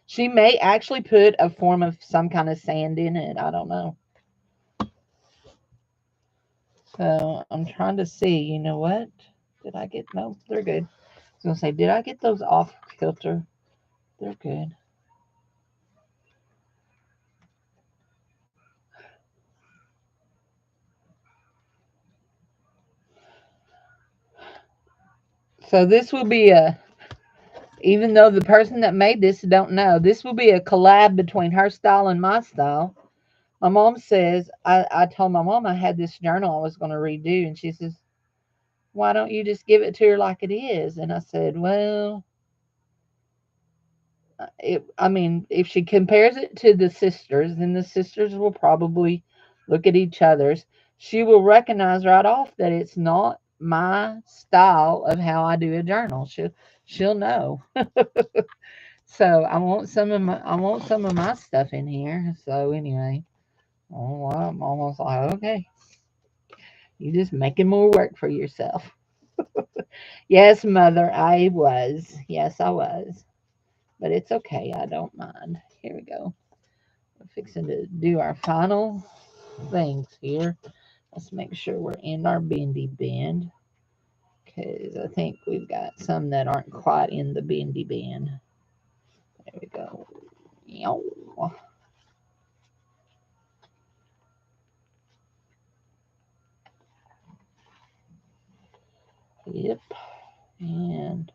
She may actually put a form of some kind of sand in it. I don't know. So I'm trying to see. You know what? Did I get? No, they're good. I was gonna say, did I get those off kilter? They're good. So this will be a, even though the person that made this don't know, this will be a collab between her style and my style. My mom says, I told my mom I had this journal I was going to redo, and she says, why don't you just give it to her like it is? And I said, well, I mean, if she compares it to the sisters, then the sisters will probably look at each other's. She will recognize right off that it's not my style of how I do a journal. She'll know. So I want some of my stuff in here. So anyway, oh, well, I'm almost like, okay, you just making more work for yourself. Yes, mother, I was. Yes, I was. But it's okay. I don't mind. Here we go. We're fixing to do our final things here. Let's make sure we're in our bendy bend, because I think we've got some that aren't quite in the bendy bend. There we go. Yep. And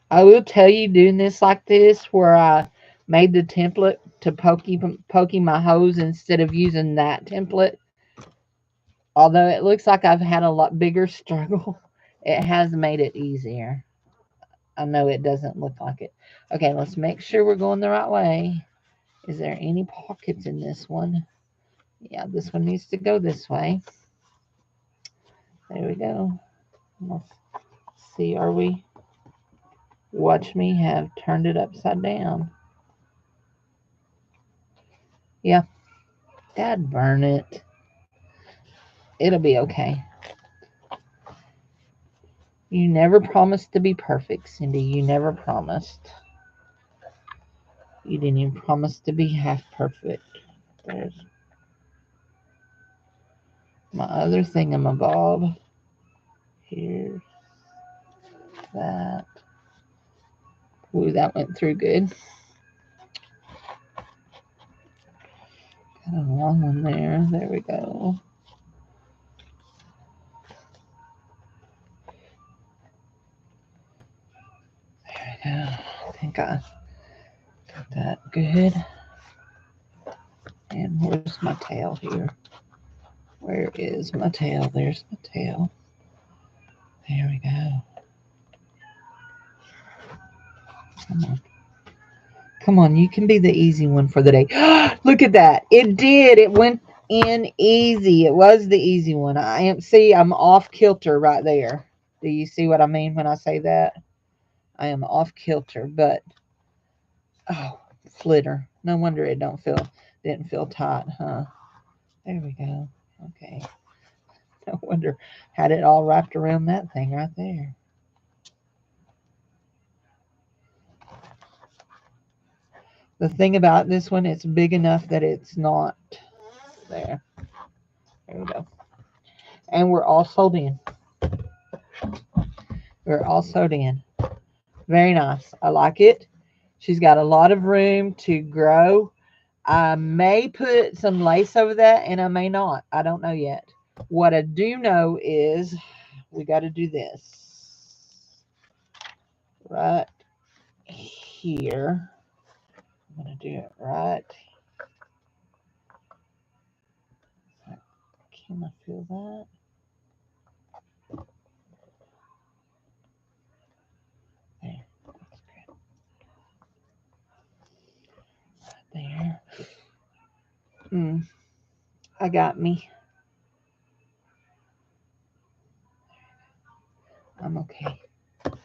I will tell you, doing this like this, where I made the template to poking my hose instead of using that template, although it looks like I've had a lot bigger struggle, it has made it easier. I know it doesn't look like it. Okay, let's make sure we're going the right way. Is there any pockets in this one? Yeah, this one needs to go this way. There we go. Let's see, are we? Watch me have turned it upside down. Yeah, dad burn it. It'll be okay. You never promised to be perfect, Cindy. You never promised. You didn't even promise to be half perfect. There's my other thingamabob. Here's that. Ooh, that went through good. Got a long one there. There we go. There we go. I think I got that good. And where's my tail here? Where is my tail? There's my tail. There we go. Come on. Come on, you can be the easy one for the day. Look at that. It did. It went in easy. It was the easy one. I am, see, I'm off kilter right there. Do you see what I mean when I say that? I am off kilter, but oh, flitter. No wonder it didn't feel tight, huh? There we go. Okay. No wonder had it all wrapped around that thing right there. The thing about this one, it's big enough that it's not there. There we go. And we're all sewed in. We're all sewed in. Very nice. I like it. She's got a lot of room to grow. I may put some lace over that, and I may not. I don't know yet. What I do know is we got to do this right here. I'm going to do it right. Can I feel that? I got me. I'm okay. I'm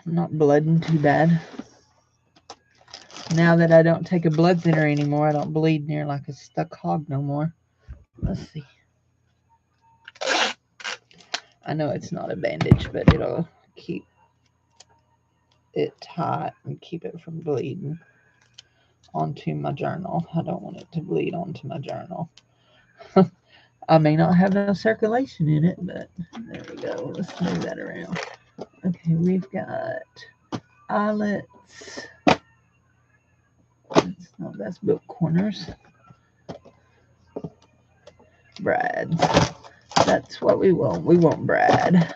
not blooding too bad. Now that I don't take a blood thinner anymore, I don't bleed near like a stuck hog no more. Let's see. I know it's not a bandage, but it'll keep it tight and keep it from bleeding onto my journal. I don't want it to bleed onto my journal. I may not have no circulation in it, but there we go. Let's move that around. Okay, we've got eyelets. That's built corners. Brads. That's what we want. We want brad.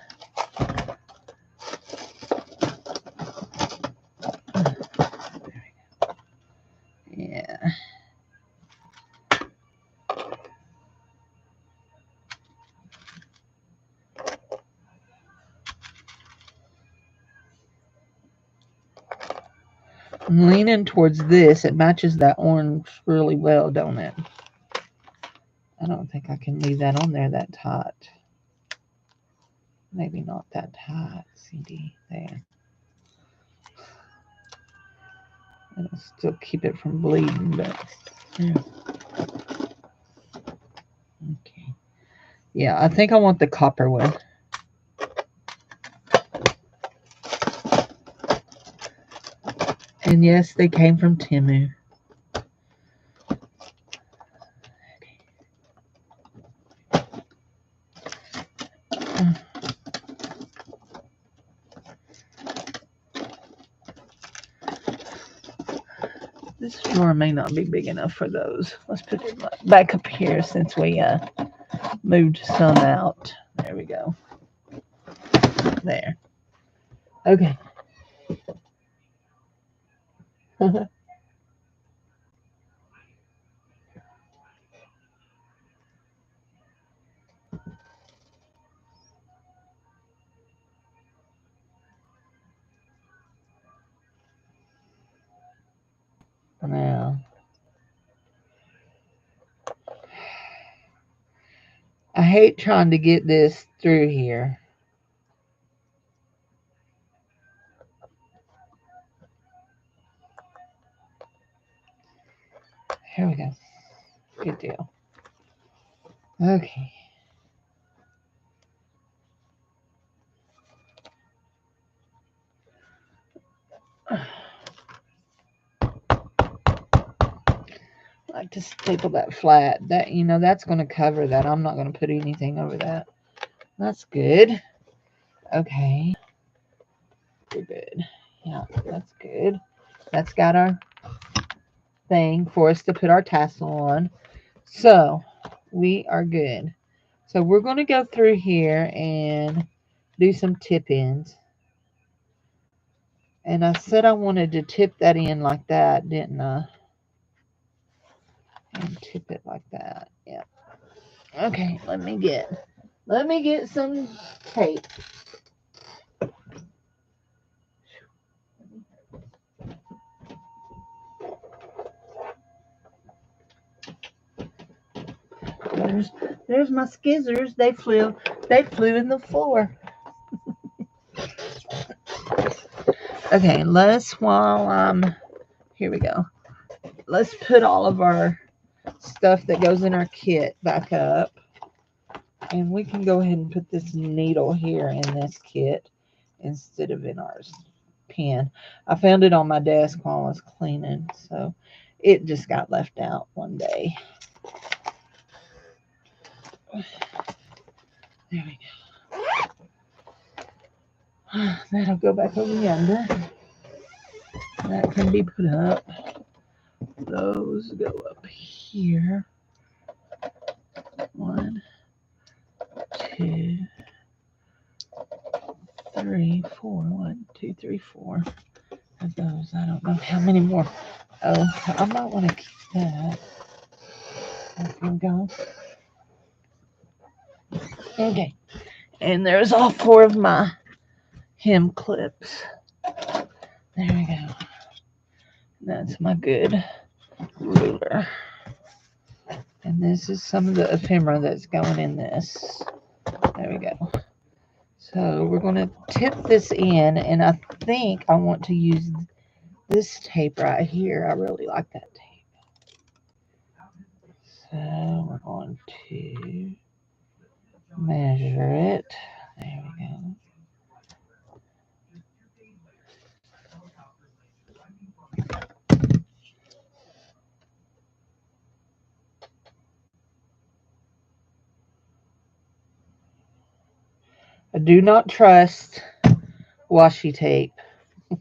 Yeah. I'm leaning towards this. It matches that orange really well, don't it? I don't think I can leave that on there that tight. Maybe not that tight, Cindy. There. It'll still keep it from bleeding, but yeah. Okay. Yeah, I think I want the copper one. And yes, they came from Temu. This drawer may not be big enough for those. Let's put it back up here since we moved some out. There we go. There. Okay. Now, I hate trying to get this through here. Here we go. Good deal. Okay. I like to staple that flat. That, that's going to cover that. I'm not going to put anything over that. That's good. Okay. We're good. Yeah, that's good. That's got our thing for us to put our tassel on. So we are good. So we're going to go through here and do some tip ins. And I said I wanted to tip that in like that, didn't I? And tip it like that. Yeah. Okay, let me get some tape. There's my skizzers. They flew in the floor. Okay, here we go. Let's put all of our stuff that goes in our kit back up. And we can go ahead and put this needle here in this kit instead of in our pen. I found it on my desk while I was cleaning, so it just got left out one day. There we go. That'll go back over yonder. That can be put up. Those go up here. 1, 2, 3, 4. 1, 2, 3, 4 of those. I don't know how many more. Oh, I might want to keep that. That can go. Okay. And there's all 4 of my hem clips. There we go. That's my good ruler. And this is some of the ephemera that's going in this. There we go. So we're going to tip this in, and I think I want to use this tape right here. I really like that tape. So we're going to measure it. There we go. I do not trust washi tape. There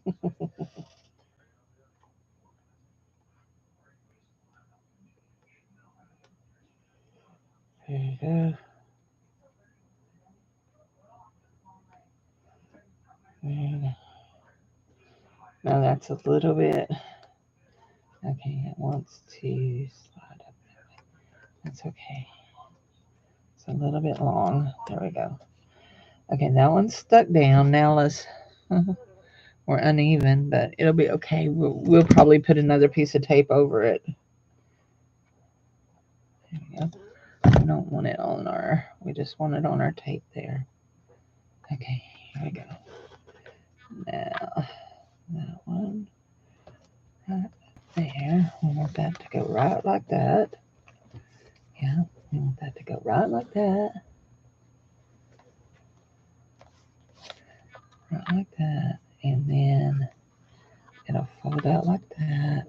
you go. There you go. Now that's a little bit. Okay, it wants to slide up. That's okay. It's a little bit long. There we go. Okay, that one's stuck down. Now let's. We're uneven, but it'll be okay. We'll probably put another piece of tape over it. There we go. We don't want it on our. We just want it on our tape there. Okay, here we go. Now that one right there. We want that to go right like that. Yeah, we want that to go right like that. Right like that. And then it'll fold out like that.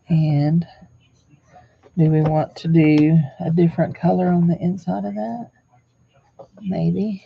And do we want to do a different color on the inside of that? Maybe.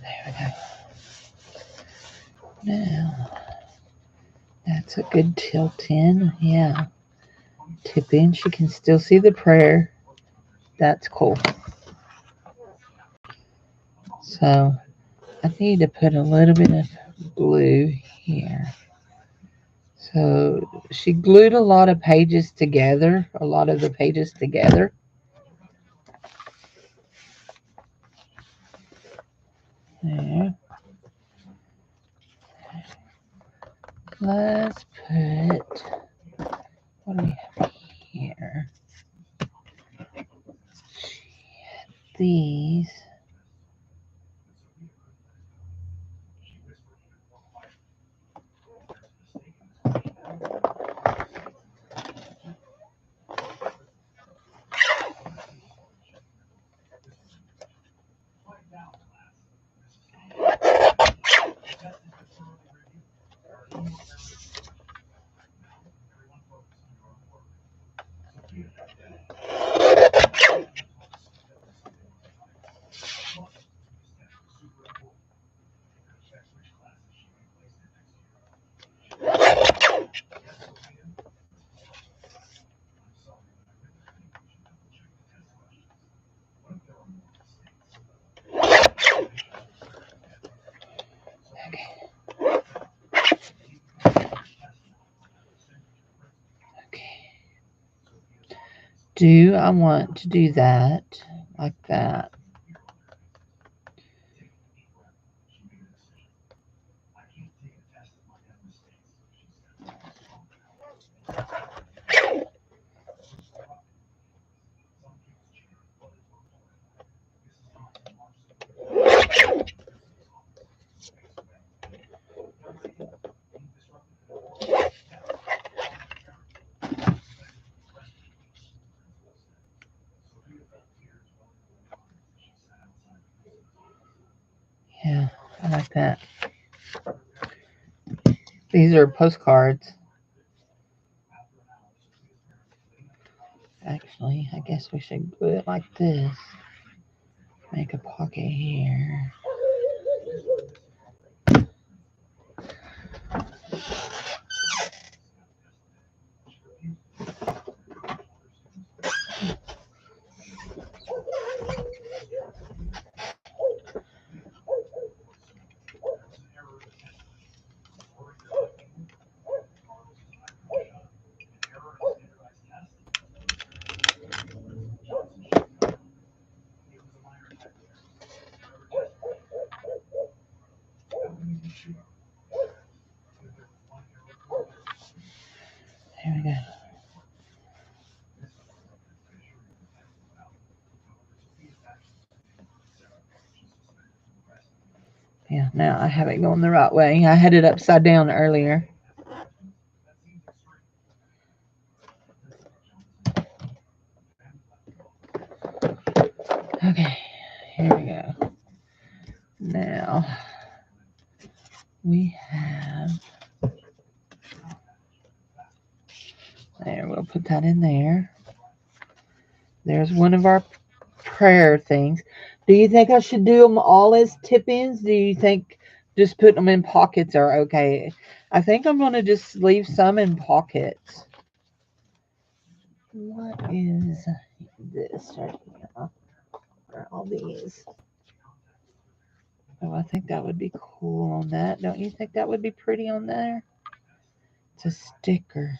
There we go. Now, that's a good tilt in. Yeah. Tip in. She can still see the prayer. That's cool. So, I need to put a little bit of glue here. So, she glued a lot of pages together, a lot of the pages together. There. Let's put, what do we have here? These. Do I want to do that like that? Yeah, I like that. These are postcards. Actually, I guess we should glue it like this. Make a pocket here. There we go. Yeah, now I have it going the right way. I had it upside down earlier. Okay, here we go. Now we have, there, we'll put that in there. There's one of our prayer things. Do you think I should do them all as tip-ins? Do you think just putting them in pockets are okay? I think I'm going to just leave some in pockets. What is this right here? Or all these? Oh, I think that would be cool on that. Don't you think that would be pretty on there? It's a sticker.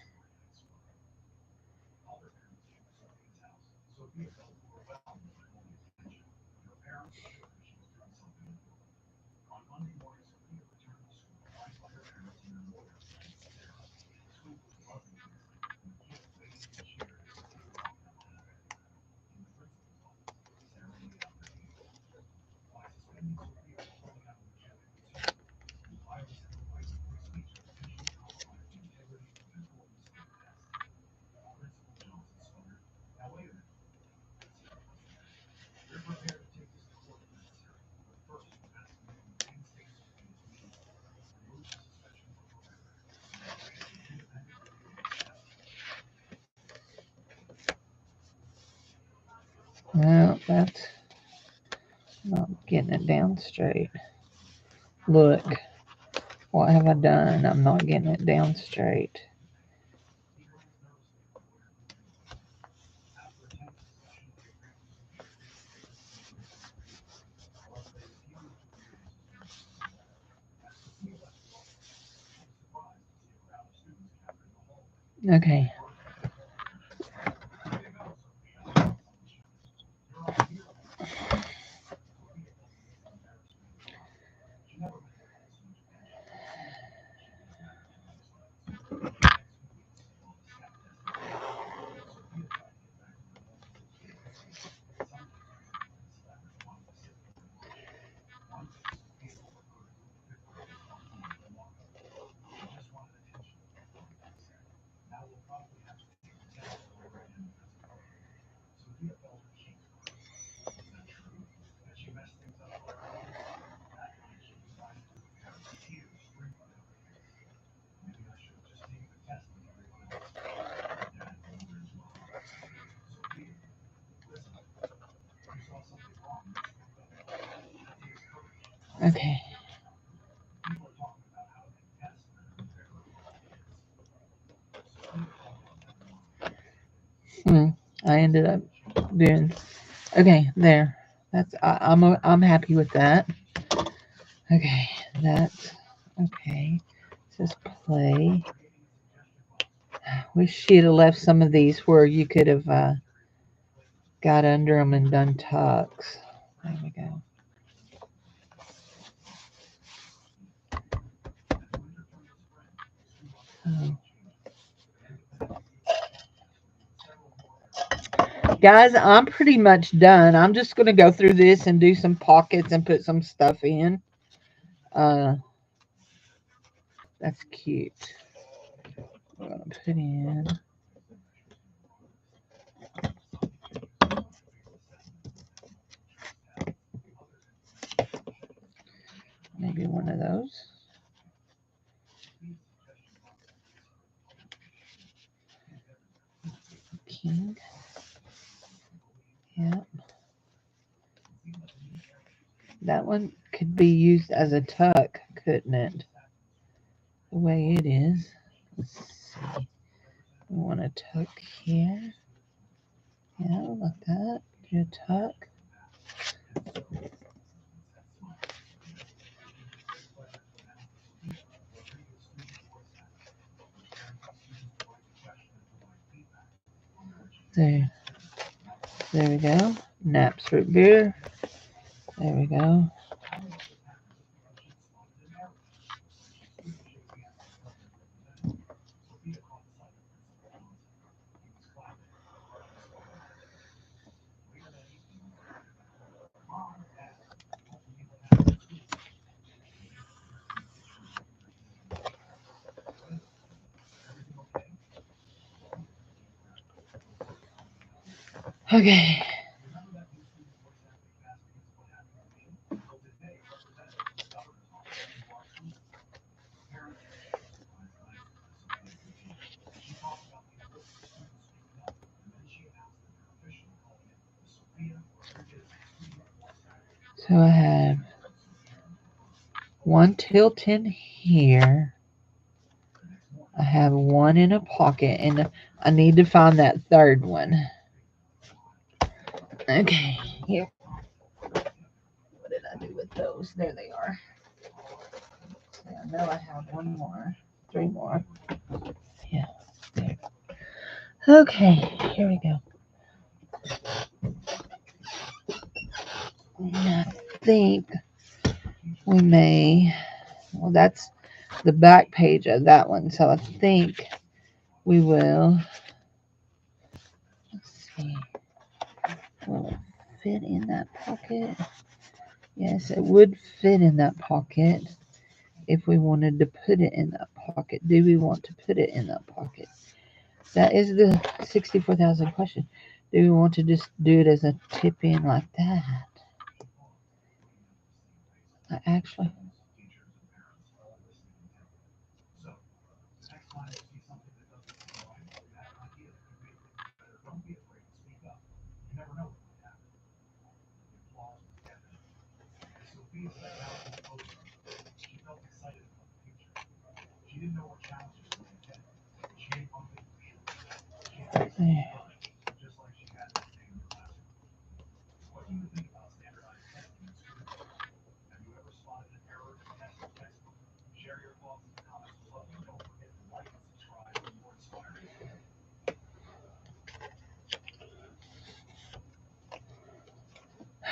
Well, that's not getting it down straight. Look, what have I done? I'm not getting it down straight. Okay. Okay. I ended up doing okay there. I'm happy with that. Okay, that's okay. It says play. Wish she'd have left some of these where you could have got under them and done tucks. There we go. Oh. Guys, I'm pretty much done. I'm just going to go through this and do some pockets and put some stuff in. That's cute. I'm going to put in. Maybe one of those. King. Yep. That one could be used as a tuck, couldn't it? The way it is. Let's see. We want a tuck here. Yeah, like that. Do a tuck. There. There we go. Naps root beer. There we go. Okay. So I have one tilt-in here. I have one in a pocket, and I need to find that third one. Okay, here. What did I do with those? There they are. I know I have one more, three more. Yeah, there. Okay, here we go. I think we may, well, that's the back page of that one, so I think we will, let's see, will it fit in that pocket? Yes, it would fit in that pocket if we wanted to put it in that pocket. Do we want to put it in that pocket? That is the 64,000 question. Do we want to just do it as a tip in like that? I actually, there.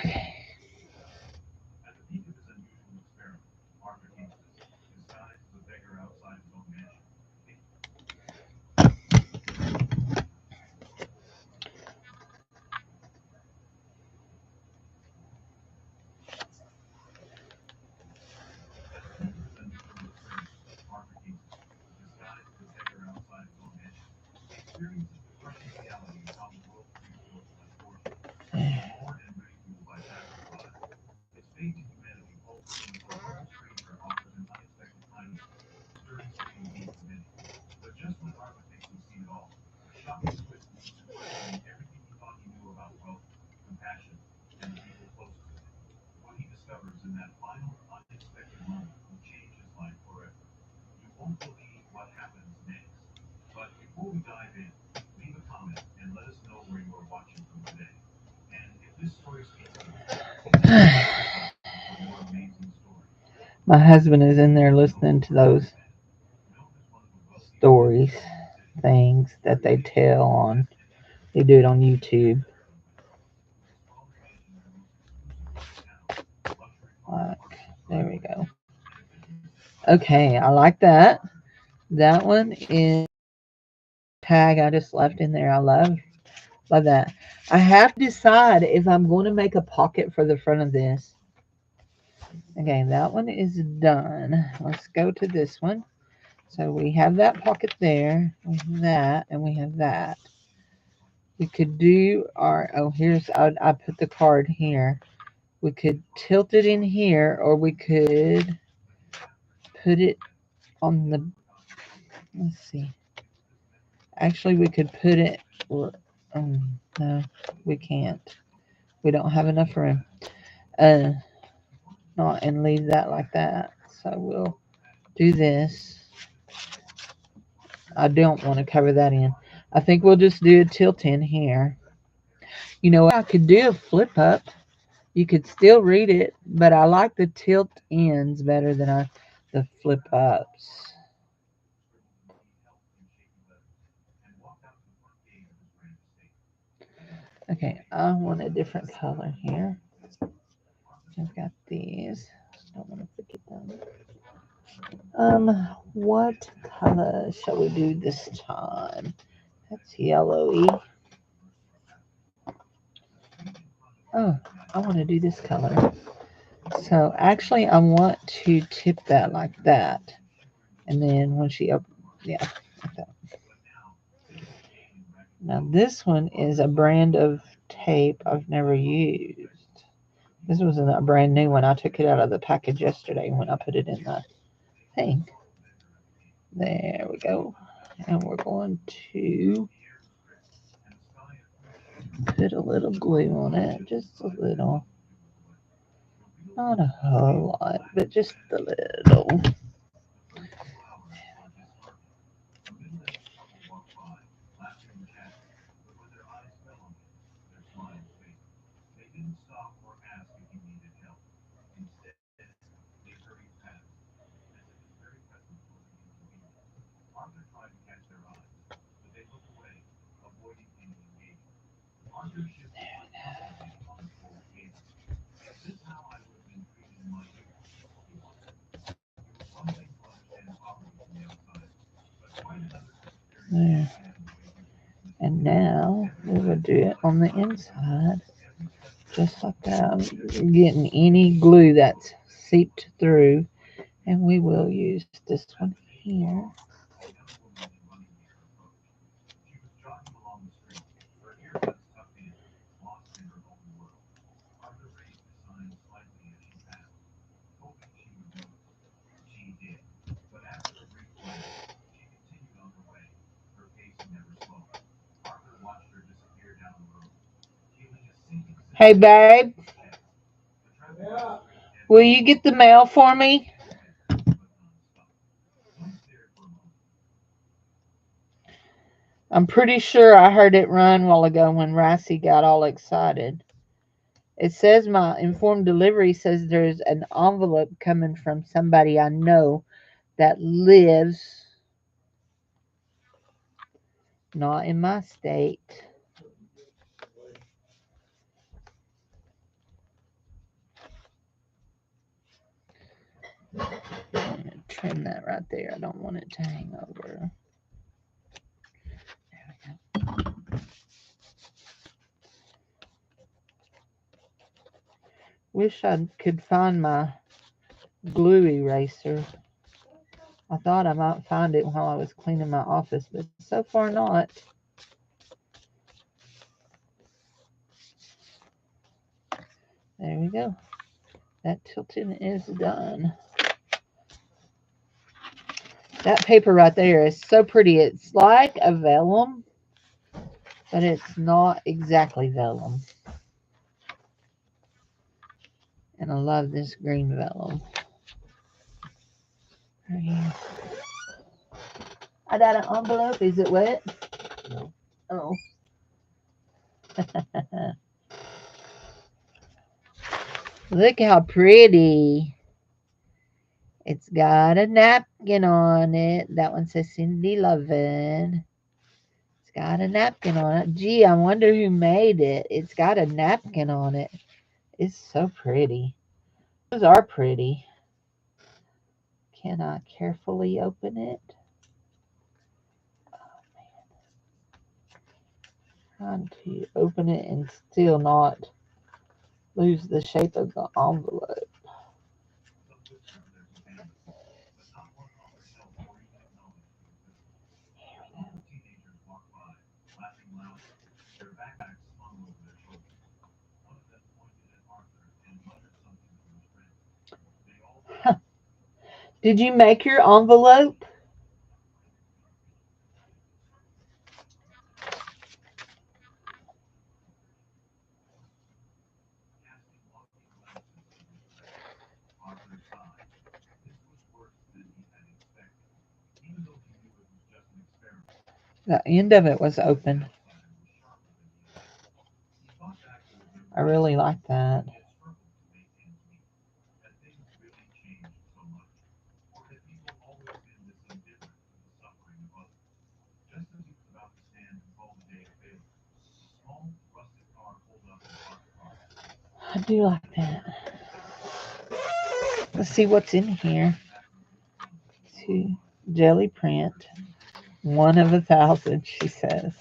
Okay. My husband is in there listening to those stories, things that they tell on. They do it on YouTube. Like, there we go. Okay, I like that. That one is tag I just left in there. I love that. I have to decide if I'm going to make a pocket for the front of this. Okay, that one is done. Let's go to this one. So we have that pocket there, we have that, and we have that. We could do our, oh, here's, I put the card here. We could tilt it in here, or we could put it on the, let's see. Actually, we could put it, no, we can't. We don't have enough room. Uh, not and leave that like that. So we'll do this. I don't want to cover that in. I think we'll just do a tilt in here. You know, I could do a flip up. You could still read it, but I like the tilt ends better than the flip ups. Okay, I want a different color here. I've got these. Don't want to forget them. What color shall we do this time? That's yellowy. Oh, I want to do this color. So actually, I want to tip that like that, and then when she opens, yeah, like that. Now this one is a brand of tape I've never used. This was a brand new one. I took it out of the package yesterday when I put it in the thing. There we go. And we're going to put a little glue on it, just a little. Not a whole lot, but just a little. There. And now we will do it on the inside, just like that. I'm getting any glue that's seeped through, and we will use this one here. Hey, babe, will you get the mail for me? I'm pretty sure I heard it run a while ago when Rossi got all excited. It says my informed delivery says there's an envelope coming from somebody I know that lives not in my state. I'm going to trim that right there. I don't want it to hang over. There we go. Wish I could find my glue eraser. I thought I might find it while I was cleaning my office, but so far not. There we go. That tilting is done. That paper right there is so pretty. It's like a vellum, but it's not exactly vellum. And I love this green vellum. Right here. I got an envelope. Is it wet? No. Oh. Look how pretty. It's got a napkin on it. That one says Cindy Loven. It's got a napkin on it. Gee, I wonder who made it. It's got a napkin on it. It's so pretty. Those are pretty. Can I carefully open it? Oh, man. Trying to open it and still not lose the shape of the envelope. Did you make your envelope? The end of it was open. I really like that. I do like that. Let's see what's in here. Two jelly print. One of 1,000, she says.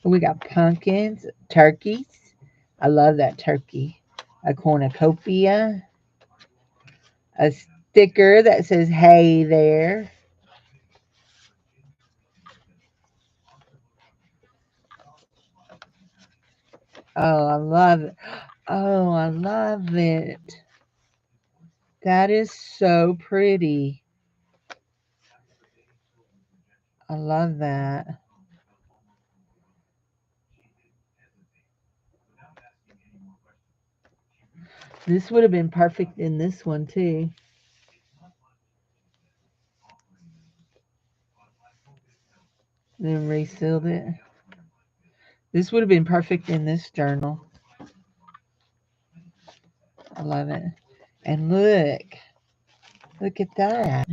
We got pumpkins, turkeys. I love that turkey. A cornucopia. A sticker that says, "Hey there." Oh, I love it. Oh, I love it. That is so pretty. I love that. This would have been perfect in this one too. Then resealed it. This would have been perfect in this journal. I love it. And look at that.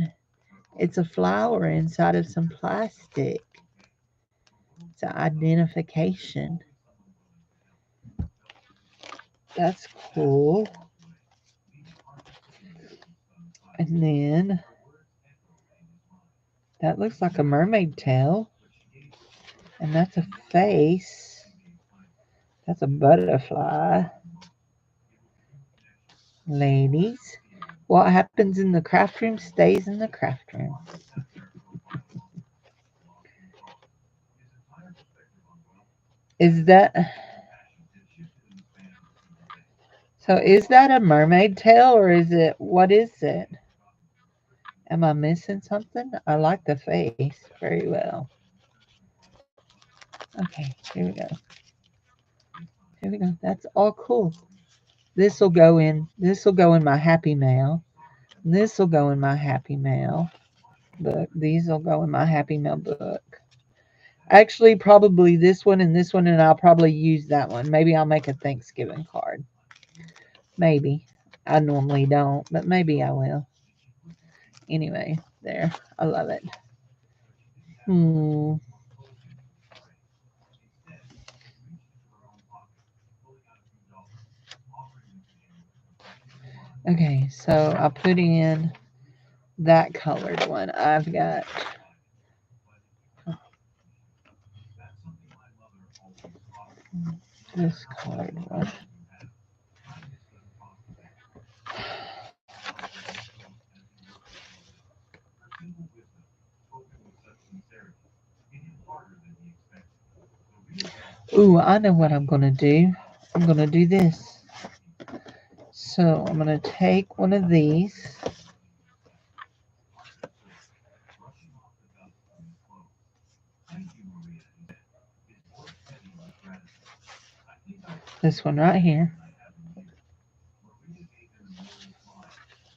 It's a flower inside of some plastic. It's an identification. That's cool. And then that looks like a mermaid tail. And that's a face. That's a butterfly. Ladies, what happens in the craft room stays in the craft room. Is that so? Is that a mermaid tail or is it what is it? Am I missing something? I like the face very well. Okay, here we go. Here we go. That's all cool. This will go in. This will go in my happy mail. This will go in my happy mail book. These will go in my happy mail book. Actually, probably this one, and I'll probably use that one. Maybe I'll make a Thanksgiving card. Maybe. I normally don't, but maybe I will. Anyway, there. I love it. Hmm. Okay, so I put in that colored one. I've got this colored one. Ooh, I know what I'm going to do. I'm going to do this. So I'm going to take one of these. This one right here.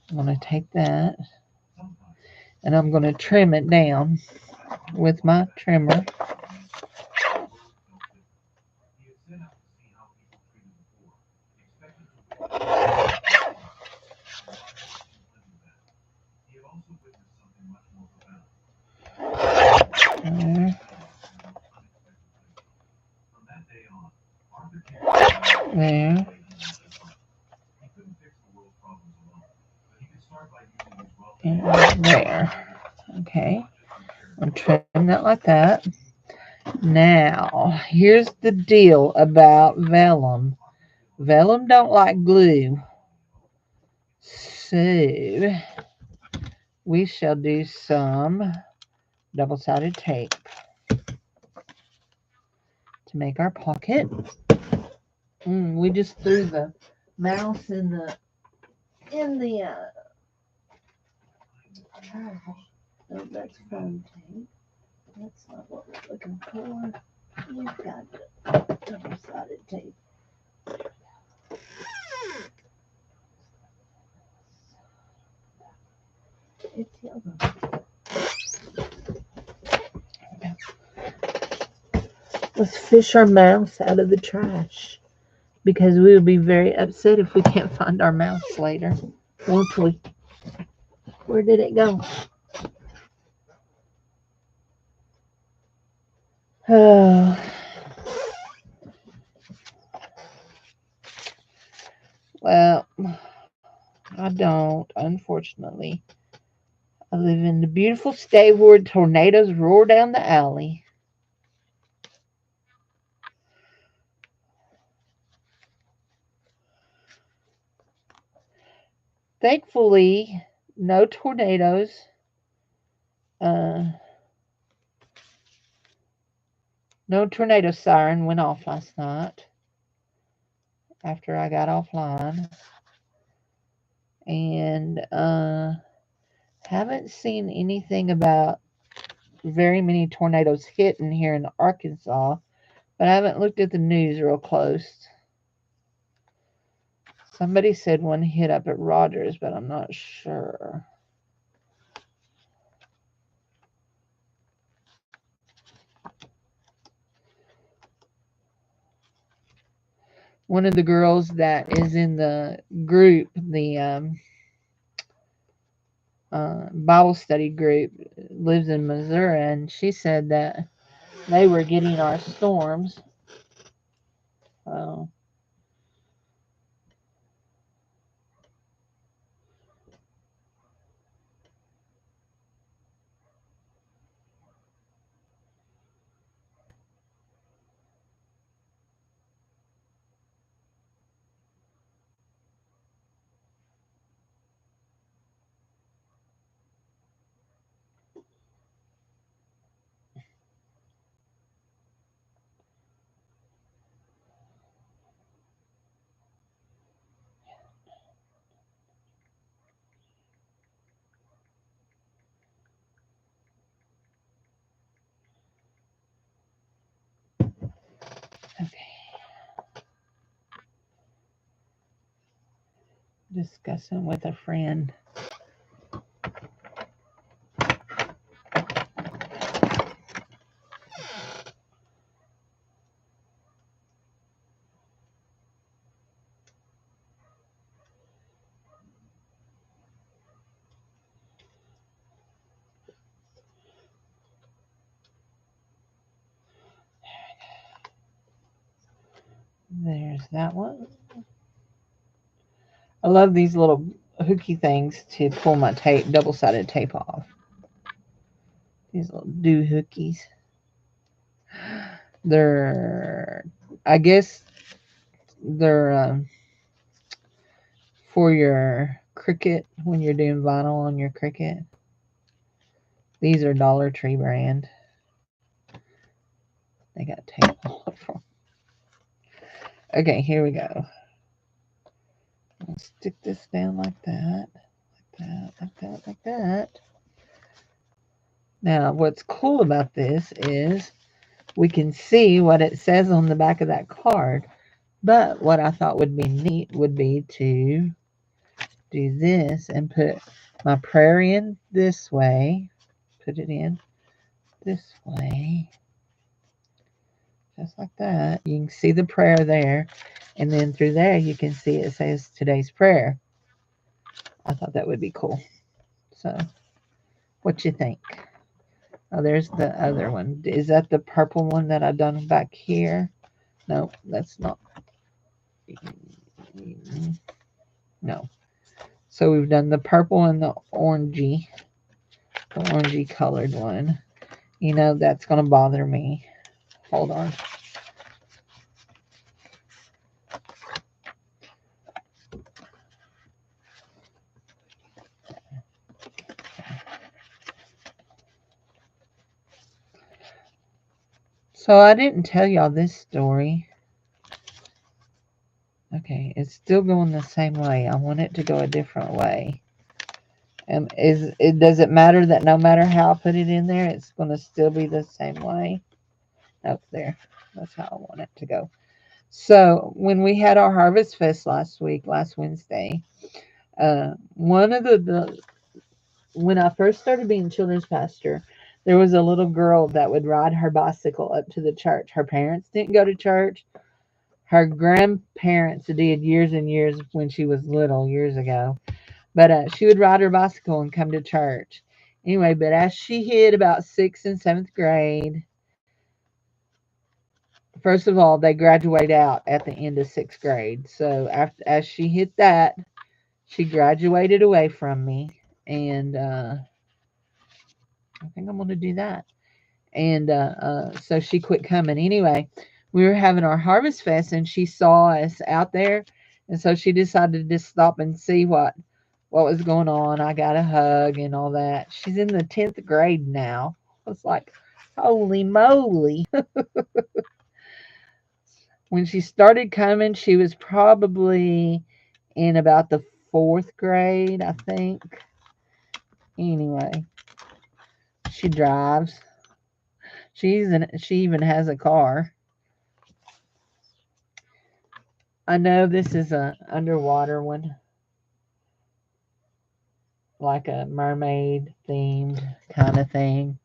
I'm going to take that and I'm going to trim it down with my trimmer. There. There. And there. Okay. I'm trim that like that. Now, here's the deal about vellum. Vellum don't like glue. So, we shall do some double-sided tape to make our pocket. We just threw the mouse in the trash. No, that's foam tape. That's not what we're looking for. We've got double-sided tape. It's yellow. Let's fish our mouse out of the trash because we will be very upset if we can't find our mouse later, won't we? Where did it go? Oh, well, I don't, unfortunately. I live in the beautiful state where tornadoes roar down the alley. Thankfully, no tornadoes. Uh, no tornado siren went off last night after I got offline. And haven't seen anything about very many tornadoes hitting here in Arkansas, but I haven't looked at the news real close. Somebody said one hit up at Rogers, but I'm not sure. One of the girls that is in the group, the Bible study group, lives in Missouri, and she said that they were getting our storms. Uh, okay, discussing with a friend. There's that one. I love these little hooky things to pull my tape, double-sided tape off. These little doohickeys. They're, I guess, they're for your Cricut when you're doing vinyl on your Cricut. These are Dollar Tree brand. They got tape all over them. Okay, here we go. I'll stick this down like that, like that, like that, like that. Now, what's cool about this is we can see what it says on the back of that card. But what I thought would be neat would be to do this and put my prayer in this way. Put it in this way. Just like that. You can see the prayer there. And then through there you can see it says today's prayer. I thought that would be cool. So, what you think? Oh, there's the other one. Is that the purple one that I done back here? No, that's not. No. So we've done the purple and the orangey colored one. You know, that's going to bother me. Hold on. So I didn't tell y'all this story. Okay, it's still going the same way. I want it to go a different way. Does it matter that no matter how I put it in there, it's going to still be the same way? Up there. That's how I want it to go. So when we had our Harvest Fest last Wednesday, one of the when I first started being children's pastor, There was a little girl that would ride her bicycle up to the church. Her parents didn't go to church. Her grandparents did years and years when she was little, years ago. But she would ride her bicycle and come to church. Anyway, but as she hit about sixth and seventh grade, first of all, they graduate out at the end of sixth grade. So after as she hit that, she graduated away from me, and I think I'm going to do that. And so she quit coming. Anyway, we were having our harvest fest, and she saw us out there, and so she decided to just stop and see what was going on. I got a hug and all that. She's in the 10th grade now. I was like, holy moly. When she started coming, she was probably in about the 4th grade, I think. Anyway, she drives. She even has a car. I know this is a underwater one, like a mermaid themed kind of thing.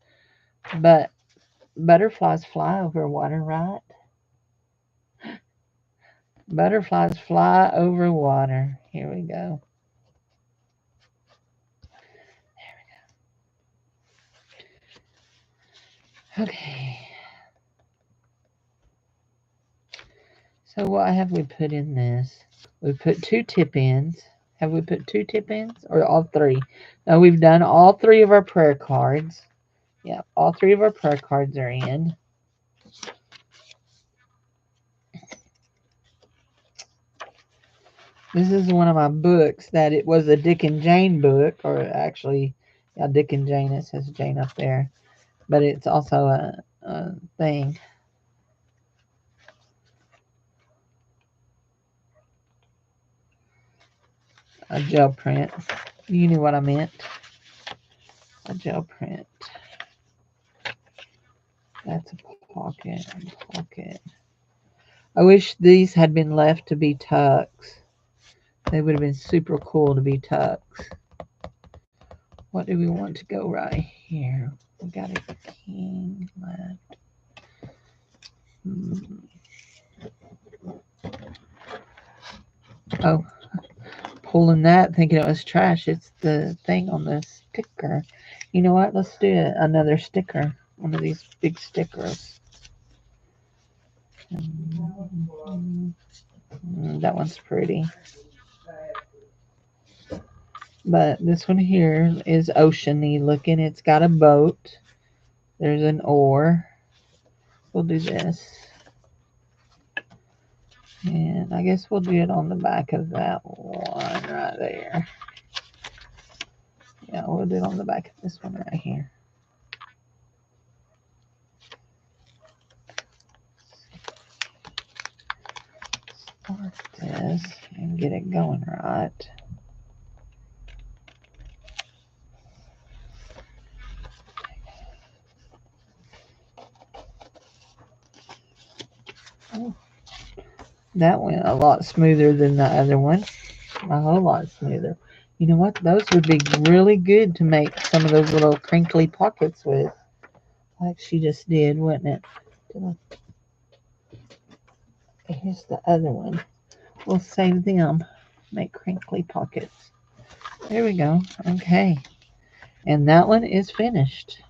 But butterflies fly over water, right? Butterflies fly over water. Here we go. Okay. So what have we put in this? We put 2 tip ins. Have we put 2 tip ins or all 3? No, we've done all 3 of our prayer cards. Yeah, all 3 of our prayer cards are in. This is one of my books that it was a Dick and Jane book, or actually, yeah, Dick and Jane. It says Jane up there, but it's also a thing, a gel print. You knew what I meant. A gel print. That's a pocket. Pocket. I wish these had been left to be tucks. They would have been super cool to be tucks. What do we want to go right here? We got a king left. Oh, pulling that, thinking it was trash. It's the thing on the sticker. You know what? Let's do another sticker. One of these big stickers. That one's pretty. But this one here is oceany looking. It's got a boat. There's an oar. We'll do this. And I guess we'll do it on the back of that one right there. Yeah, we'll do it on the back of this one right here. Start this and get it going right. Oh, that went a lot smoother than the other one. A whole lot smoother. You know what? Those would be really good to make some of those little crinkly pockets with. Like she just did, wouldn't it? Here's the other one. We'll save them. Make crinkly pockets. There we go. Okay. And that one is finished.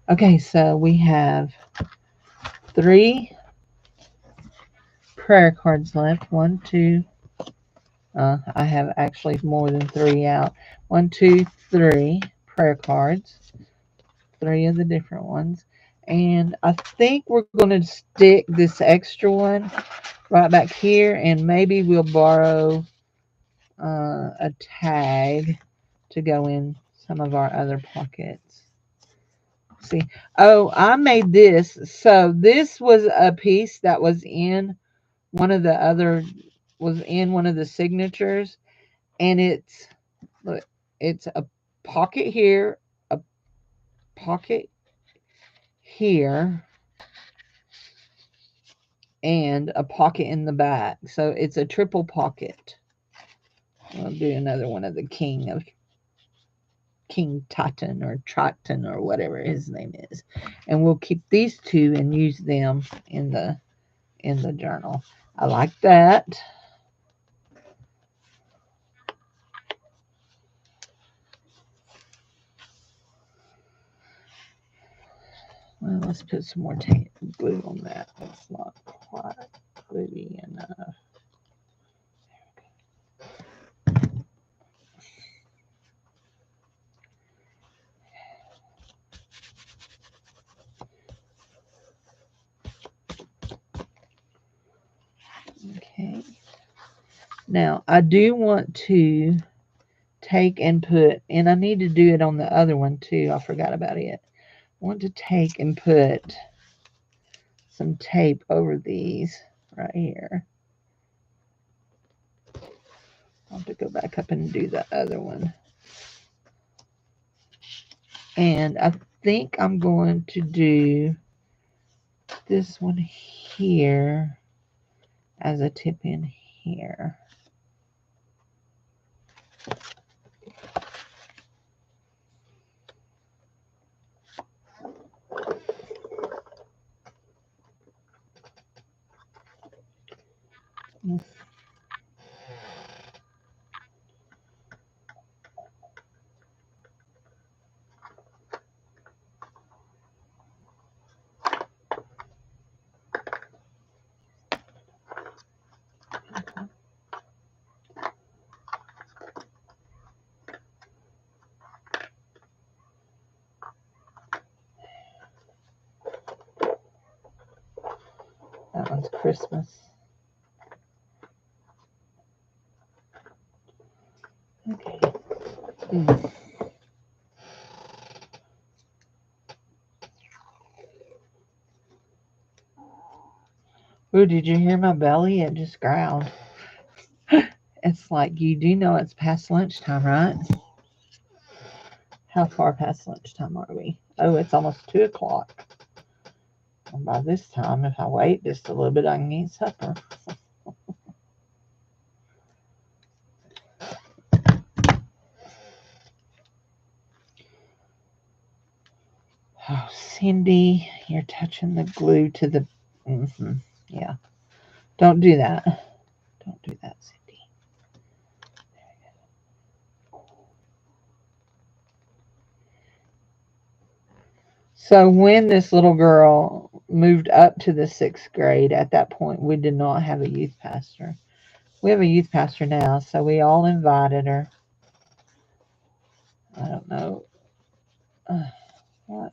Okay, so we have 3 prayer cards left. 1, 2. I have actually more than 3 out. 1, 2, 3 prayer cards. 3 of the different ones. And I think we're going to stick this extra one right back here, and maybe we'll borrow a tag to go in some of our other pockets. See, oh, I made this. So this was a piece that was in one of the signatures, and look, it's a pocket here, a pocket here, and a pocket in the back. So it's a triple pocket. I'll do another one of the king of King Titan or Triton or whatever his name is. And we'll keep these two and use them in the journal. I like that. Well, let's put some more glue on that. It's not quite gluey enough. Okay. Now, I do want to take and put, and I need to do it on the other one too. I forgot about it. I want to take and put some tape over these right here. I'll have to go back up and do the other one. And I think I'm going to do this one here as a tip in here. That one's Christmas. Okay. Ooh, did you hear my belly? It just growled. It's like, you do know it's past lunchtime, right? How far past lunchtime are we? Oh, it's almost 2 o'clock. And by this time, if I wait just a little bit, I can eat supper. Oh, Cindy, you're touching the glue to the... Yeah. Don't do that. Don't do that, Cindy. So when this little girl moved up to the 6th grade, at that point, we did not have a youth pastor. We have a youth pastor now, so we all invited her. I don't know. What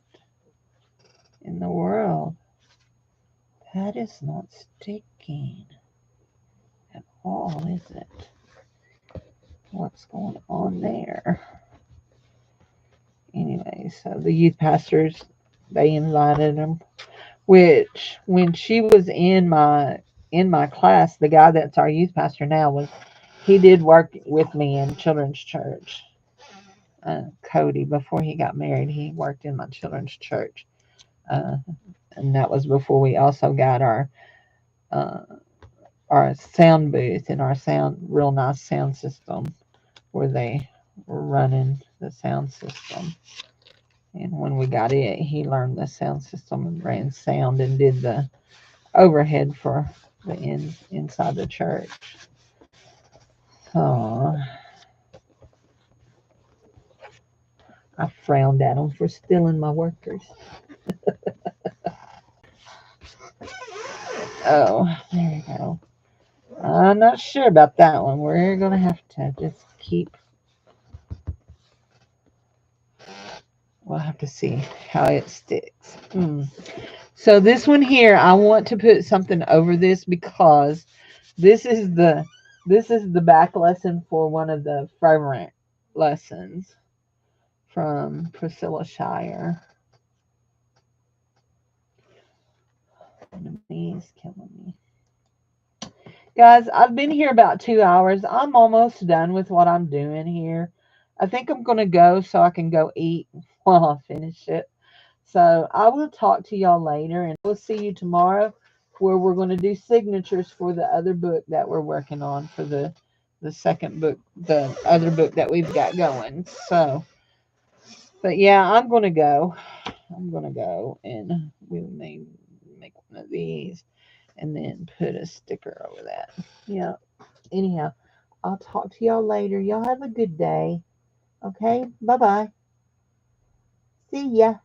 in the world? That is not sticking at all, is it? What's going on there? Anyway, so the youth pastors, they invited them. Which, when she was in my class, the guy that's our youth pastor now he did work with me in children's church. Cody, before he got married, he worked in my children's church. And that was before we also got our sound booth and our real nice sound system, where they were running the sound system. And when we got it, he learned the sound system and ran sound and did the overhead for the inside the church. Oh, I frowned at him for stealing my workers. Oh, there you go. I'm not sure about that one. We're going to have to just keep... We'll have to see how it sticks. So this one here, I want to put something over this because this is the back lesson for one of the fragrant lessons from Priscilla Shire. Enemies killing me. Guys, I've been here about 2 hours. I'm almost done with what I'm doing here. I think I'm going to go so I can go eat while I finish it. So I will talk to y'all later, and we'll see you tomorrow, where we're going to do signatures for the other book that we're working on, for the second book, the other book that we've got going. So But yeah, I'm gonna go. I'm gonna go and we may make one of these and then put a sticker over that. Yeah. Anyhow, I'll talk to y'all later. Y'all have a good day. Okay. Bye bye. See ya.